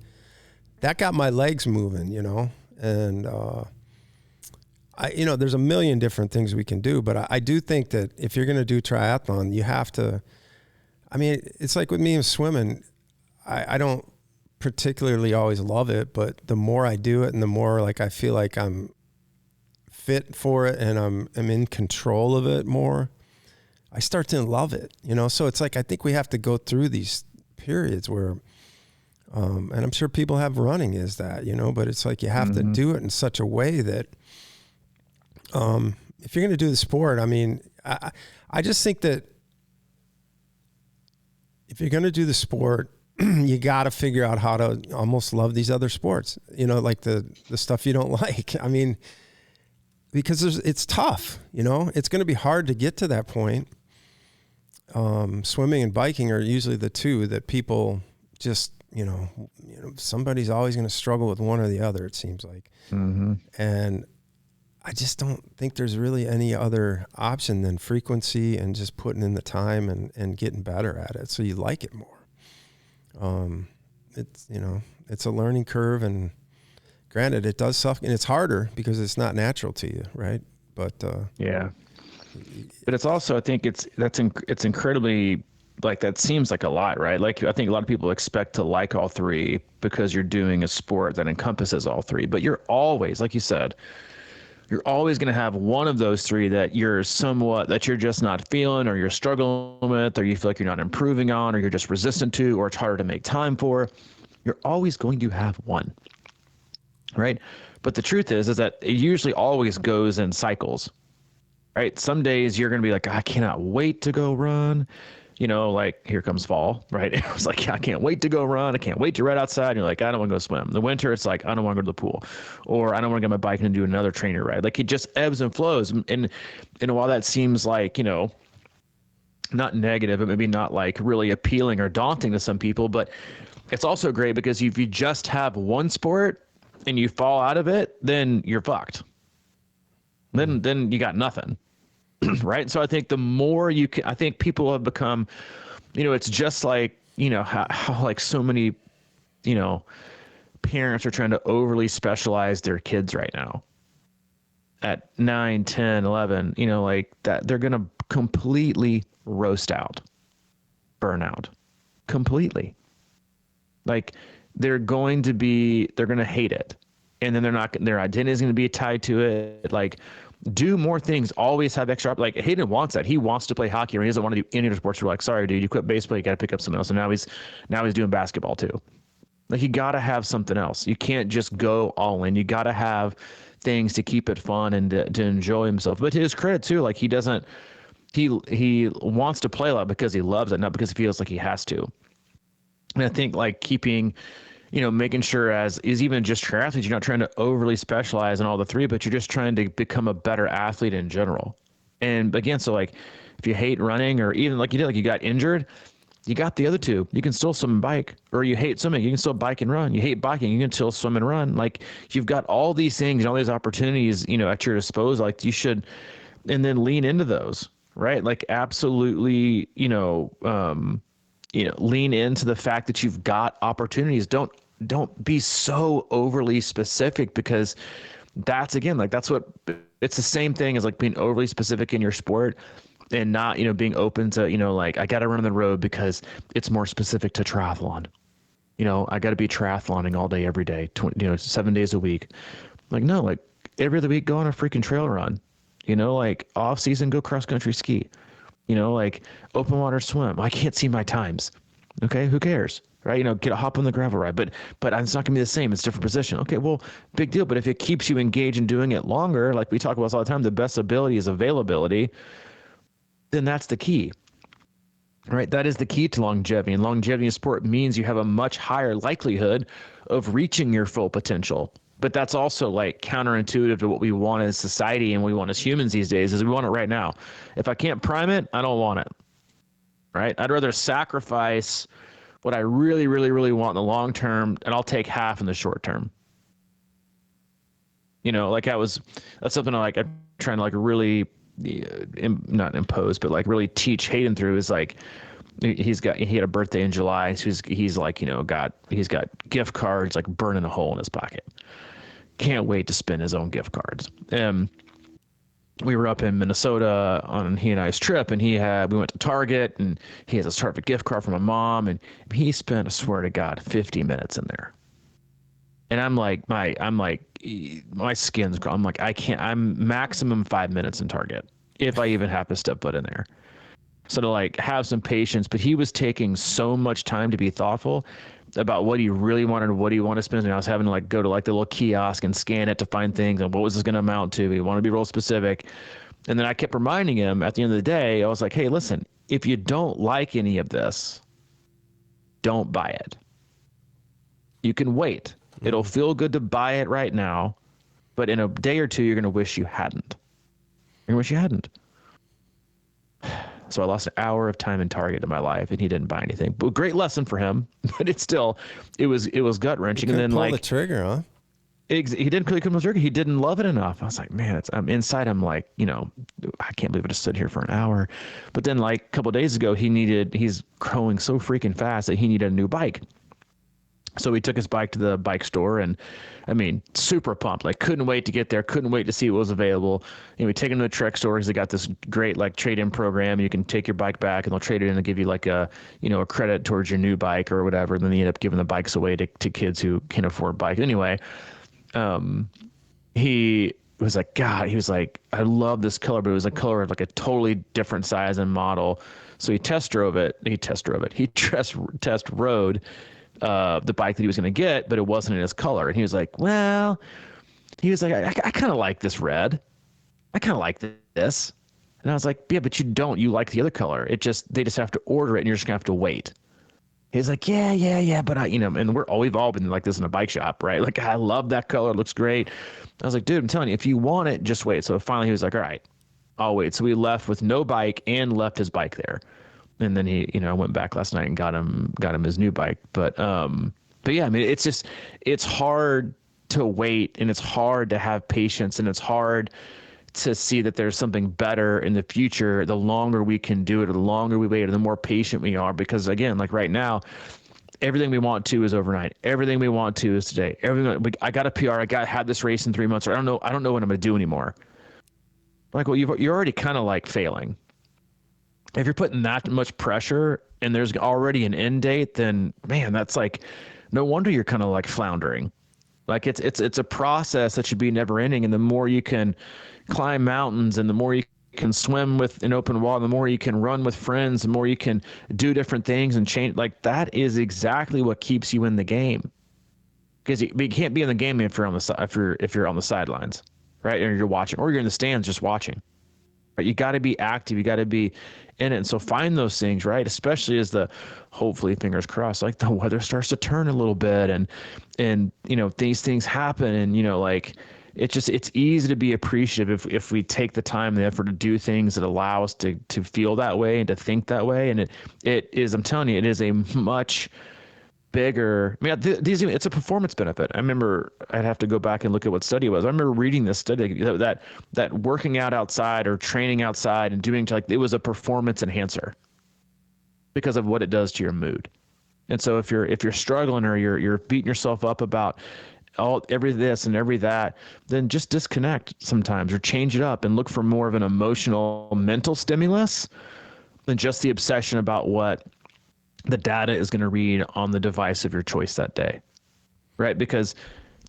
that got my legs moving, you know? And, you know, there's a million different things we can do, but I do think that if you're going to do triathlon, you have to, I mean, it's like with me and swimming, I don't particularly always love it, but the more I do it and the more like I feel like I'm fit for it and I'm in control of it more, I start to love it, you know? So it's like, I think we have to go through these periods where, and I'm sure people have running is that, you know, but it's like, you have to do it in such a way that, if you're going to do the sport, I mean, I just think that if you're going to do the sport, you got to figure out how to almost love these other sports, you know, like the stuff you don't like. I mean, because it's tough, you know, it's going to be hard to get to that point. Swimming and biking are usually the two that people just, you know, somebody's always going to struggle with one or the other, it seems like. And I just don't think there's really any other option than frequency and just putting in the time and getting better at it so you like it more. It's, you know, it's a learning curve, and granted it does suck and it's harder because it's not natural to you, right? But
yeah, but it's also, I think it's incredibly, like, that seems like a lot, right? Like, I think a lot of people expect to like all three because you're doing a sport that encompasses all three, but you're always, like you said, you're always going to have one of those three that you're just not feeling, or you're struggling with, or you feel like you're not improving on, or you're just resistant to, or it's harder to make time for. You're always going to have one, right? But the truth is that it usually always goes in cycles, right? Some days you're going to be like, I cannot wait to go run. You know, like, here comes fall, right? It was like, I can't wait to go run. I can't wait to ride outside. And you're like, I don't want to go swim. The winter, it's like, I don't want to go to the pool, or I don't want to get my bike and do another trainer ride. Like, it just ebbs and flows. And while that seems like, you know, not negative, but maybe not like really appealing or daunting to some people, but it's also great because if you just have one sport and you fall out of it, then you're fucked. Then you got nothing. Right. So I think the more you can, I think people have become, you know, it's just like, you know, how like so many, you know, parents are trying to overly specialize their kids right now at 9, 10, 11, you know, like that, they're going to completely roast out, burn out completely. Like, they're going to hate it. And then their identity is going to be tied to it. Like, do more things, always have extra, like Hayden wants that. He wants to play hockey, or he doesn't want to do any other sports. We're like, sorry, dude, you quit baseball, you got to pick up something else. And now he's doing basketball too. Like, you got to have something else. You can't just go all in. You got to have things to keep it fun and to enjoy himself. But to his credit too, like, he wants to play a lot because he loves it, not because he feels like he has to. And I think, like, keeping, you know, making sure is even just triathletes, you're not trying to overly specialize in all the three, but you're just trying to become a better athlete in general. And again, so like, if you hate running, or even like you did, like you got injured, you got the other two. You can still swim and bike. Or you hate swimming, you can still bike and run. You hate biking, you can still swim and run. Like, you've got all these things and all these opportunities, you know, at your disposal. Like, you should, and then lean into those, right? Like, absolutely, lean into the fact that you've got opportunities. Don't be so overly specific, because that's, again, like, that's what, it's the same thing as like being overly specific in your sport and not, you know, being open to, you know, like, I got to run on the road because it's more specific to triathlon. You know, I got to be triathloning all day, every day, 7 days a week. Like, no, like, every other week, go on a freaking trail run, you know, like, off season, go cross country ski, you know, like, open water swim. I can't see my times. Okay. Who cares? right? Get a hop on the gravel ride, but it's not gonna be the same. It's a different position. Okay, well, big deal. But if it keeps you engaged in doing it longer, like we talk about all the time, the best ability is availability. Then that's the key, right? That is the key to longevity. And longevity in sport means you have a much higher likelihood of reaching your full potential. But that's also like counterintuitive to what we want as society and we want as humans these days is we want it right now. If I can't prime it, I don't want it, right? I'd rather sacrifice what I really, really, really want in the long term, and I'll take half in the short term. Like that's something I'm trying to like really not impose, but like really teach Hayden through is like, he had a birthday in July. So he's like, he's got gift cards, like burning a hole in his pocket. Can't wait to spend his own gift cards. We were up in Minnesota on he and I's trip, and we went to Target, and he has a Target gift card from my mom, and he spent, I swear to God, 50 minutes in there. And I'm like, my skin's, I'm like, I can't, I'm maximum 5 minutes in Target if I even have to step foot in there. So to like have some patience, but he was taking so much time to be thoughtful about what he really wanted, what he wanted to spend. And I was having to like go to like the little kiosk and scan it to find things and what was this going to amount to. He wanted to be real specific. And then I kept reminding him at the end of the day, I was like, hey, listen, if you don't like any of this, don't buy it. You can wait. It'll feel good to buy it right now, but in a day or two, you're going to wish you hadn't. You're going to wish you hadn't. So I lost an hour of time in Target in my life, and he didn't buy anything. But great lesson for him. But it was gut wrenching. And then
pull the trigger, huh?
He didn't pull the trigger. He didn't love it enough. I was like, man, I'm inside. I'm like, I can't believe I just stood here for an hour. But then like a couple of days ago, he's growing so freaking fast that he needed a new bike. So we took his bike to the bike store, and I mean, super pumped, like couldn't wait to get there, couldn't wait to see what was available. And we take him to the Trek store because they got this great like trade-in program. You can take your bike back and they'll trade it in and give you like a credit towards your new bike or whatever. And then they end up giving the bikes away to kids who can afford bikes. Anyway, he was like, God, he was like, I love this color, but it was a color of like a totally different size and model. So he test rode the bike that he was going to get, but it wasn't in his color. And he was like, I kind of like this red. I kind of like this. And I was like, yeah, but you like the other color. They just have to order it and you're just gonna have to wait. He's like, yeah. But and we've all been like this in a bike shop, right? Like, I love that color. It looks great. I was like, dude, I'm telling you, if you want it, just wait. So finally he was like, all right, I'll wait. So we left with no bike and left his bike there. And then he, went back last night and got him his new bike. But yeah, I mean, it's hard to wait, and it's hard to have patience, and it's hard to see that there's something better in the future. The longer we can do it, or the longer we wait, or the more patient we are. Because again, like right now, everything we want to is overnight. Everything we want to is today. I got a PR. I had this race in 3 months. Or I don't know what I'm going to do anymore. Like, well, you're already kind of like failing. If you're putting that much pressure and there's already an end date, then man, that's like, no wonder you're kind of like floundering. Like it's a process that should be never ending. And the more you can climb mountains, and the more you can swim with an open water, the more you can run with friends, the more you can do different things and change. Like that is exactly what keeps you in the game. Because you can't be in the game if you're on the sidelines, right? Or you're watching, or you're in the stands just watching. Right? You got to be active. You got to be in it. And so find those things, right? Especially as hopefully fingers crossed, like the weather starts to turn a little bit, and these things happen, and like it's easy to be appreciative if we take the time and the effort to do things that allow us to feel that way and to think that way. And it is, I'm telling you, it is a much bigger, I mean, it's a performance benefit. I remember, I'd have to go back and look at what study it was. I remember reading this study that working out outside or training outside and doing it was a performance enhancer because of what it does to your mood. And so if you're struggling, or you're beating yourself up about every this and every that, then just disconnect sometimes, or change it up and look for more of an emotional, mental stimulus than just the obsession about what the data is going to read on the device of your choice that day, right? Because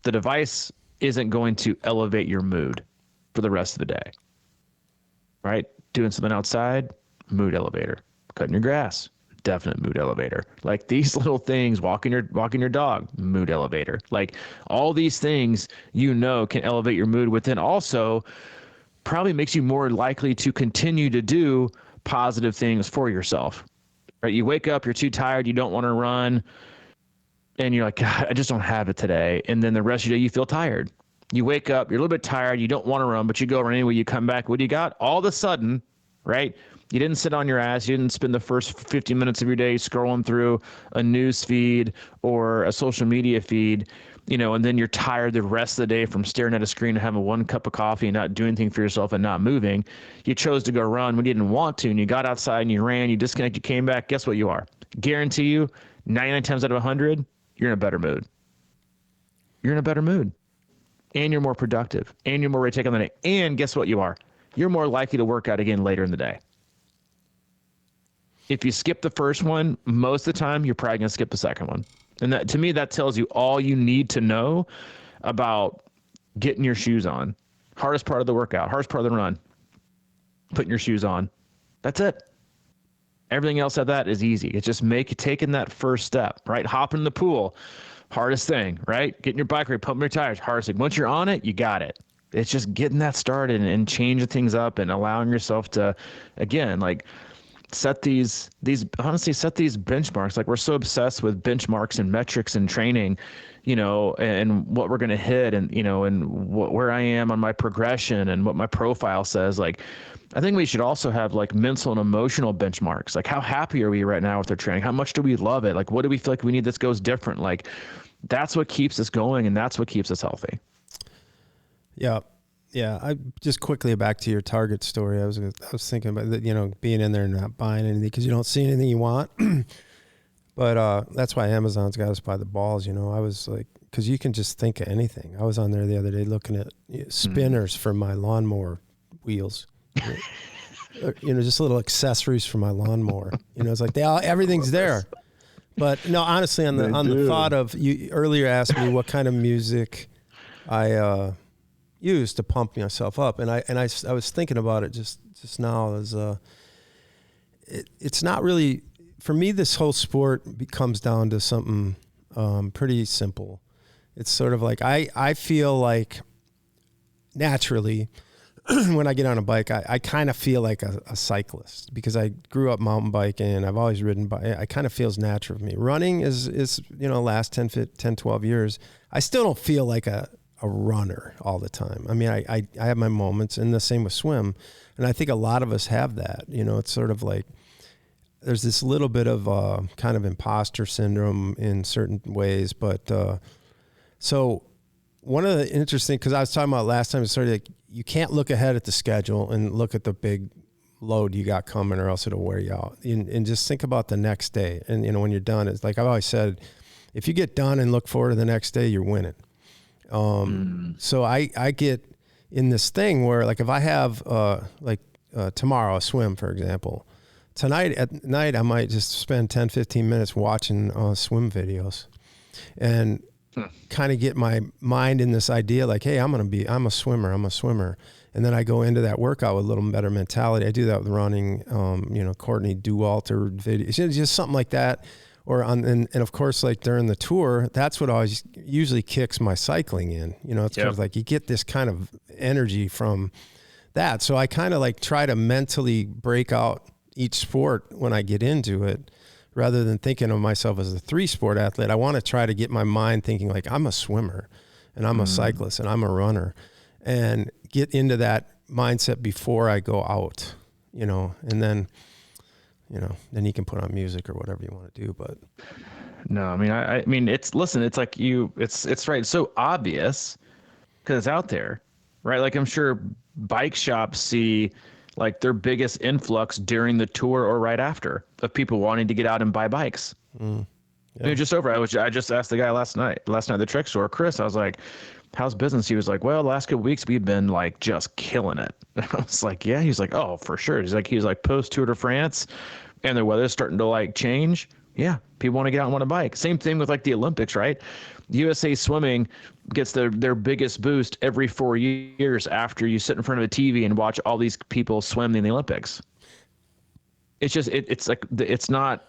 the device isn't going to elevate your mood for the rest of the day, right? Doing something outside, mood elevator. Cutting your grass, definite mood elevator. Like these little things, walking your dog, mood elevator. Like all these things, can elevate your mood, but then also probably makes you more likely to continue to do positive things for yourself. Right? You wake up, you're too tired, you don't want to run, and you're like, God, I just don't have it today. And then the rest of your day, you feel tired. You wake up, you're a little bit tired, you don't want to run, but you go run anyway, you come back. What do you got? All of a sudden, right? You didn't sit on your ass. You didn't spend the first 50 minutes of your day scrolling through a news feed or a social media feed, and then you're tired the rest of the day from staring at a screen and having one cup of coffee and not doing anything for yourself and not moving. You chose to go run when you didn't want to, and you got outside and you ran, you disconnected, you came back. Guess what you are? Guarantee you, 99 times out of 100, you're in a better mood. You're in a better mood. And you're more productive. And you're more ready to take on the day. And guess what you are? You're more likely to work out again later in the day. If you skip the first one, most of the time, you're probably going to skip the second one. And that, to me, that tells you all you need to know about getting your shoes on. Hardest part of the workout, hardest part of the run, putting your shoes on. That's it. Everything else of that is easy. It's just taking that first step, right? Hopping in the pool, hardest thing, right? Getting your bike ready, pumping your tires, hardest thing. Once you're on it, you got it. It's just getting that started and changing things up and allowing yourself to, again, like, set these benchmarks. Like, we're so obsessed with benchmarks and metrics and training, and what we're going to hit and, where I am on my progression and what my profile says. Like, I think we should also have like mental and emotional benchmarks. Like, how happy are we right now with our training? How much do we love it? Like, what do we feel like we need this goes different? Like, that's what keeps us going, and that's what keeps us healthy.
Yeah. Yeah, I just quickly back to your Target story. I was thinking about that, being in there and not buying anything because you don't see anything you want. But that's why Amazon's got us by the balls. I was like, because you can just think of anything. I was on there the other day looking at spinners for my lawnmower wheels. Just little accessories for my lawnmower. It's like everything's there. But no, honestly, on the thought of you earlier asked me what kind of music I use to pump myself up, and I was thinking about it just now. As it's not really for me. This whole sport comes down to something pretty simple. It's sort of like I feel like naturally when I get on a bike, I kind of feel like a cyclist because I grew up mountain biking. I've always ridden bike. I kind of feels natural for me. Running is last 10, 12 years. I still don't feel like a runner all the time. I mean, I have my moments, and the same with swim. And I think a lot of us have that. It's sort of like there's this little bit of kind of imposter syndrome in certain ways. But so one of the interesting, because I was talking about last time, sort of like you can't look ahead at the schedule and look at the big load you got coming, or else it'll wear you out. And just think about the next day. And when you're done, it's like I've always said, if you get done and look forward to the next day, you're winning. So I get in this thing where, like, if I have tomorrow a swim, for example, tonight at night I might just spend 10, 15 minutes watching swim videos and kind of get my mind in this idea like, hey, I'm a swimmer. And then I go into that workout with a little better mentality. I do that with running, Courtney Dauwalter videos, just something like that. And of course, like during the tour, that's what always usually kicks my cycling in. It's kind of like you get this kind of energy from that. So I kind of like try to mentally break out each sport when I get into it, rather than thinking of myself as a 3-sport athlete. I want to try to get my mind thinking like I'm a swimmer and I'm a cyclist and I'm a runner, and get into that mindset before I go out, and then you can put on music or whatever you want to do. But
no, I mean, it's like it's right. It's so obvious because it's out there, right? Like, I'm sure bike shops see like their biggest influx during the tour or right after of people wanting to get out and buy bikes. Yeah. Just over. I just asked the guy last night at the Trek store, Chris, I was like, how's business? He was like, well, the last couple weeks we've been like just killing it. I was like, yeah. He's like, oh, for sure. He's like post Tour de France and the weather's starting to like change. Yeah. People want to get out and want to bike. Same thing with like the Olympics, right? USA Swimming gets their biggest boost every 4 years after you sit in front of a TV and watch all these people swim in the Olympics. it's just it's like it's not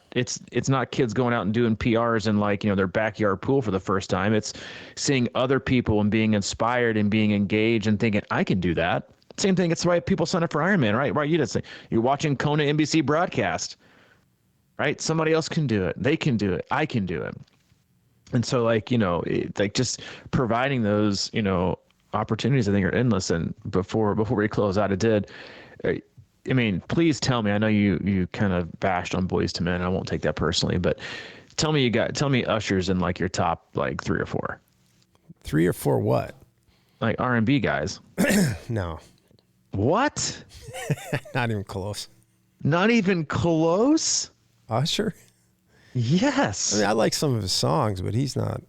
kids going out and doing PRs in like, their backyard pool for the first time. It's seeing other people and being inspired and being engaged and thinking I can do that. Same thing. It's why people sign up for Ironman, right? Right. You just say you're watching Kona NBC broadcast, right? Somebody else can do it. They can do it. I can do it. And so like, like just providing those, opportunities I think are endless. And before we close out, I mean, please tell me. I know you kind of bashed on Boys to Men. I won't take that personally, but tell me Usher's in like your top like 3 or 4.
3 or 4 what?
Like R&B guys.
No.
What?
Not even close.
Not even close?
Usher?
Yes.
I mean, I like some of his songs, but he's not.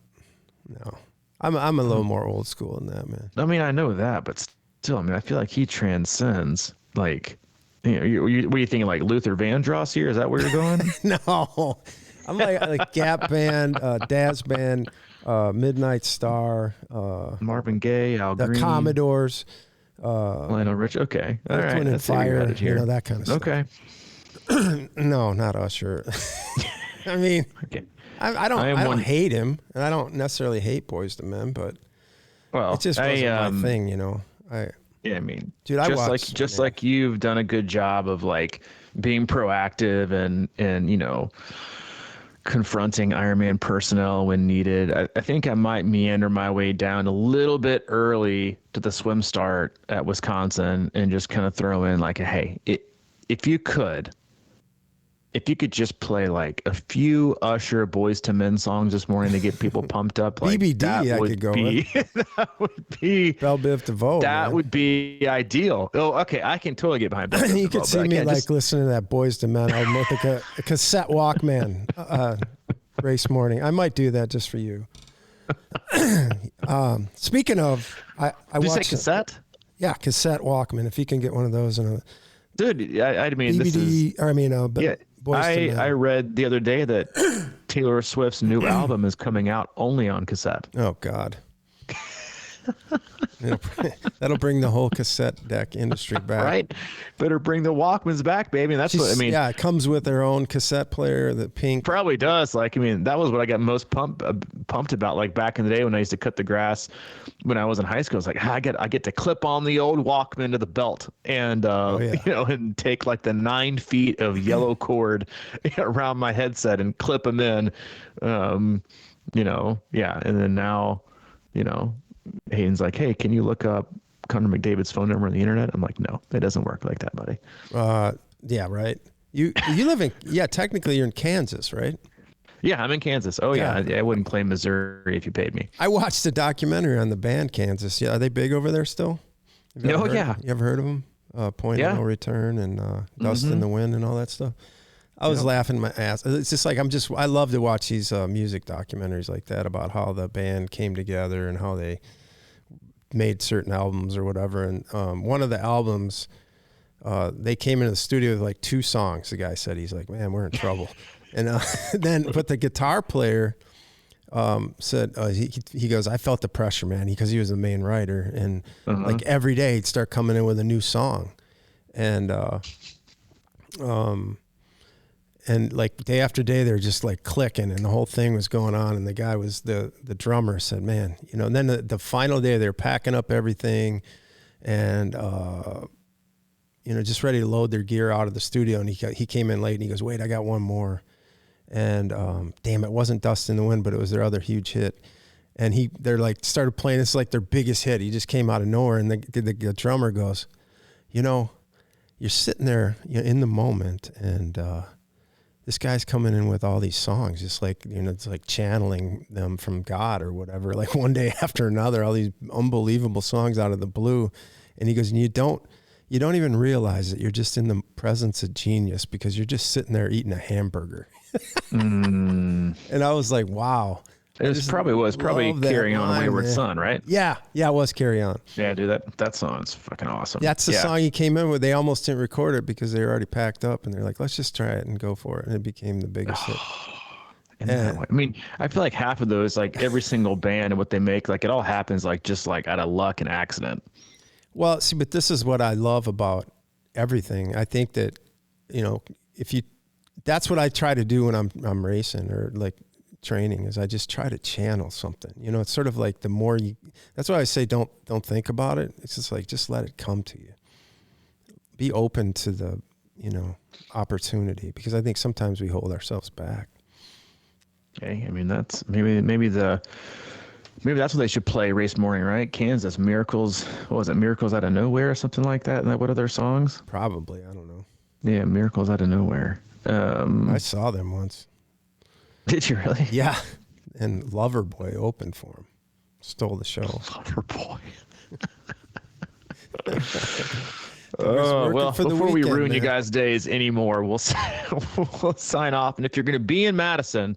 No. I'm a little more old school than that, man.
I mean, I know that, but still, I mean, I feel like he transcends like. What are you thinking, like Luther Vandross here? Is that where you're going?
No, I'm like Gap Band, Daz Band, Midnight Star,
Marvin Gaye, Al
the
Green,
Commodores,
Lionel Rich. Okay, all
Earth,
right,
Wind and Fire, that kind of stuff.
Okay.
No, not Usher. I mean, okay. I don't hate him, and I don't necessarily hate Boys to Men, but it just wasn't my thing,
Yeah, I mean,
dude,
just like you've done a good job of like being proactive and confronting Ironman personnel when needed. I think I might meander my way down a little bit early to the swim start at Wisconsin and just kind of throw in like, hey, if you could just play like a few Usher Boys to Men songs this morning to get people pumped up, like
BBD, I could go with.
That would be
Belle Biv DeVoe.
That
man.
would be ideal. Oh, okay, I can totally get behind Belle Biv DeVoe.
You could see me like listening to that Boys to Men album with a cassette Walkman race morning. I might do that just for you. Speaking of, I
Did you say cassette?
Yeah, cassette Walkman. If you can get one of those in a
dude, I mean,
BBD,
I read the other day that Taylor Swift's new album is coming out only on cassette.
Oh God. That'll bring the whole cassette deck industry back.
Right? Better bring the Walkmans back, baby. And that's what I mean.
Yeah, it comes with their own cassette player, the pink.
Probably does. Like, I mean, that was what I got most pumped about. Like back in the day when I used to cut the grass when I was in high school. It's like I get to clip on the old Walkman to the belt and and take like the 9 feet of yellow cord around my headset and clip them in. And then now, Hayden's like, hey, can you look up Connor McDavid's phone number on the internet? I'm like, no, it doesn't work like that, buddy.
Yeah, right. You live in, technically you're in Kansas, right?
Yeah, I'm in Kansas. Oh, yeah. I wouldn't claim Missouri if you paid me.
I watched a documentary on the band Kansas. Yeah, are they big over there still?
Oh, yeah.
You ever heard of them? Point of No Return and Dust in the Wind and all that stuff? I was laughing my ass. It's just like I love to watch these music documentaries like that about how the band came together and how they made certain albums or whatever. And one of the albums, they came into the studio with like 2 songs. The guy said, he's like, man, we're in trouble. And but the guitar player said, he goes, I felt the pressure, man, because he was the main writer. And like every day he'd start coming in with a new song. And like day after day, they're just like clicking and the whole thing was going on. And the guy was the drummer said, man, and then the final day they're packing up everything and, just ready to load their gear out of the studio. And he came in late and he goes, wait, I got one more. And, damn, it wasn't Dust in the Wind, but it was their other huge hit. And they're like started playing. It's like their biggest hit. He just came out of nowhere. And the drummer goes, you're sitting there in the moment and, this guy's coming in with all these songs, just like, it's like channeling them from God or whatever, like one day after another, all these unbelievable songs out of the blue. And he goes, and you don't even realize that you're just in the presence of genius because you're just sitting there eating a hamburger. And I was like, wow.
It probably Carry On Wayward Son, right?
Yeah, it was Carry On.
Yeah, dude, that song's fucking awesome.
That's the song he came in with. They almost didn't record it because they were already packed up, and they're like, let's just try it and go for it. And it became the biggest hit.
I mean, I feel like half of those, like every single band and what they make, like it all happens like just like out of luck and accident.
Well, see, but this is what I love about everything. I think that, that's what I try to do when I'm racing or like training, is I just try to channel something. You know, it's sort of like the more that's why I say don't think about it. It's just like, just let it come to you. Be open to the, opportunity, because I think sometimes we hold ourselves back.
Okay. I mean, that's maybe that's what they should play race morning, right? Kansas Miracles. What was it? Miracles Out of Nowhere or something like that. What are their songs?
Probably. I don't know.
Yeah. Miracles Out of Nowhere.
I saw them once.
Did you really?
Yeah. And Loverboy opened for him. Stole the show.
Loverboy.
Well,
before we ruin you guys' days anymore, we'll sign off. And if you're going to be in Madison,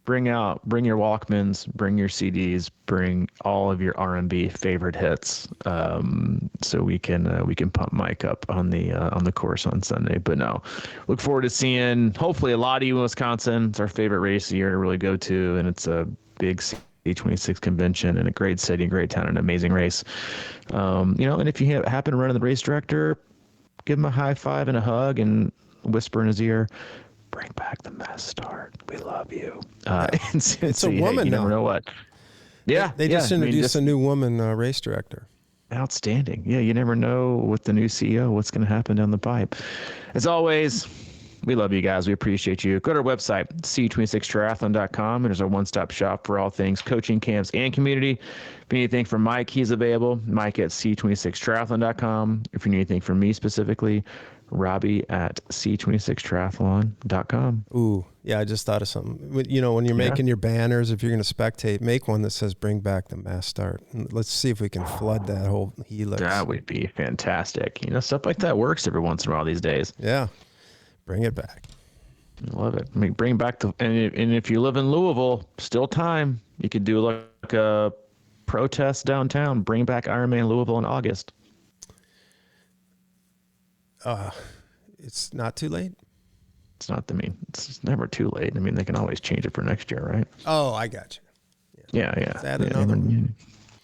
bring your Walkmans, bring your CDs, bring all of your R&B favorite hits, so we can pump Mike up on the course on Sunday. But no, look forward to seeing hopefully a lot of you in Wisconsin. It's our favorite race of the year to really go to, and it's a big C26 convention and a great city, great town, an amazing race. And if you happen to run into the race director, give him a high five and a hug and whisper in his ear, bring back the mass start. We love you.
It's a woman
you
now.
never know what. Yeah.
They just introduced a new woman race director.
Outstanding. Yeah, you never know with the new CEO what's going to happen down the pipe. As always, we love you guys. We appreciate you. Go to our website, c26triathlon.com, and there's our one-stop shop for all things coaching, camps, and community. If you need anything from Mike, he's available. Mike at c26triathlon.com. If you need anything from me specifically, Robbie at c26triathlon.com.
Ooh, yeah, I just thought of something. When you're making your banners, if you're going to spectate, make one that says bring back the mass start. And let's see if we can flood that whole helix.
That would be fantastic. Stuff like that works every once in a while these days.
Yeah, bring it back.
I love it. Bring back and if you live in Louisville, still time. You could do like a protest downtown. Bring back Ironman Louisville in August.
It's not too late.
It's not. It's never too late. They can always change it for next year, right?
Oh, I got you.
Yeah.
Add another one.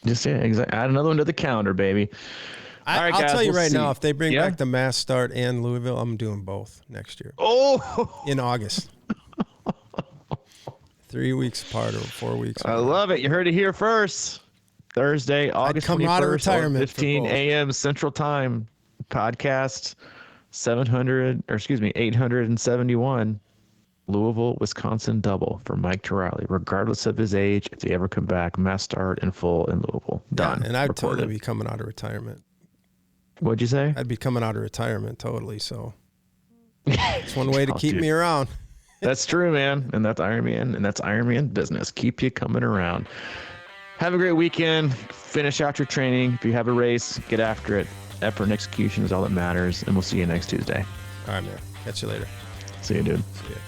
Exactly. Add another one to the calendar, baby. All right,
I'll
guys,
tell you
we'll
right
see.
now, if they bring back the mass start and Louisville, I'm doing both next year.
Oh,
in August. 3 weeks apart or 4 weeks.
I love it. You heard it here first. Thursday, August 21st, 15 a.m. Central Time. Podcast 871. Louisville, Wisconsin double for Mike Riley, regardless of his age. If they ever come back, mass start in full in Louisville. Done.
Yeah, and I'd totally be coming out of retirement.
What'd you say?
I'd be coming out of retirement totally. So it's one way to keep me around.
That's true, man. And that's Ironman, and that's Ironman business. Keep you coming around. Have a great weekend. Finish out your training. If you have a race, get after it. Effort and execution is all that matters. And we'll see you next Tuesday.
All right, man. Catch you later.
See you, dude.
See ya.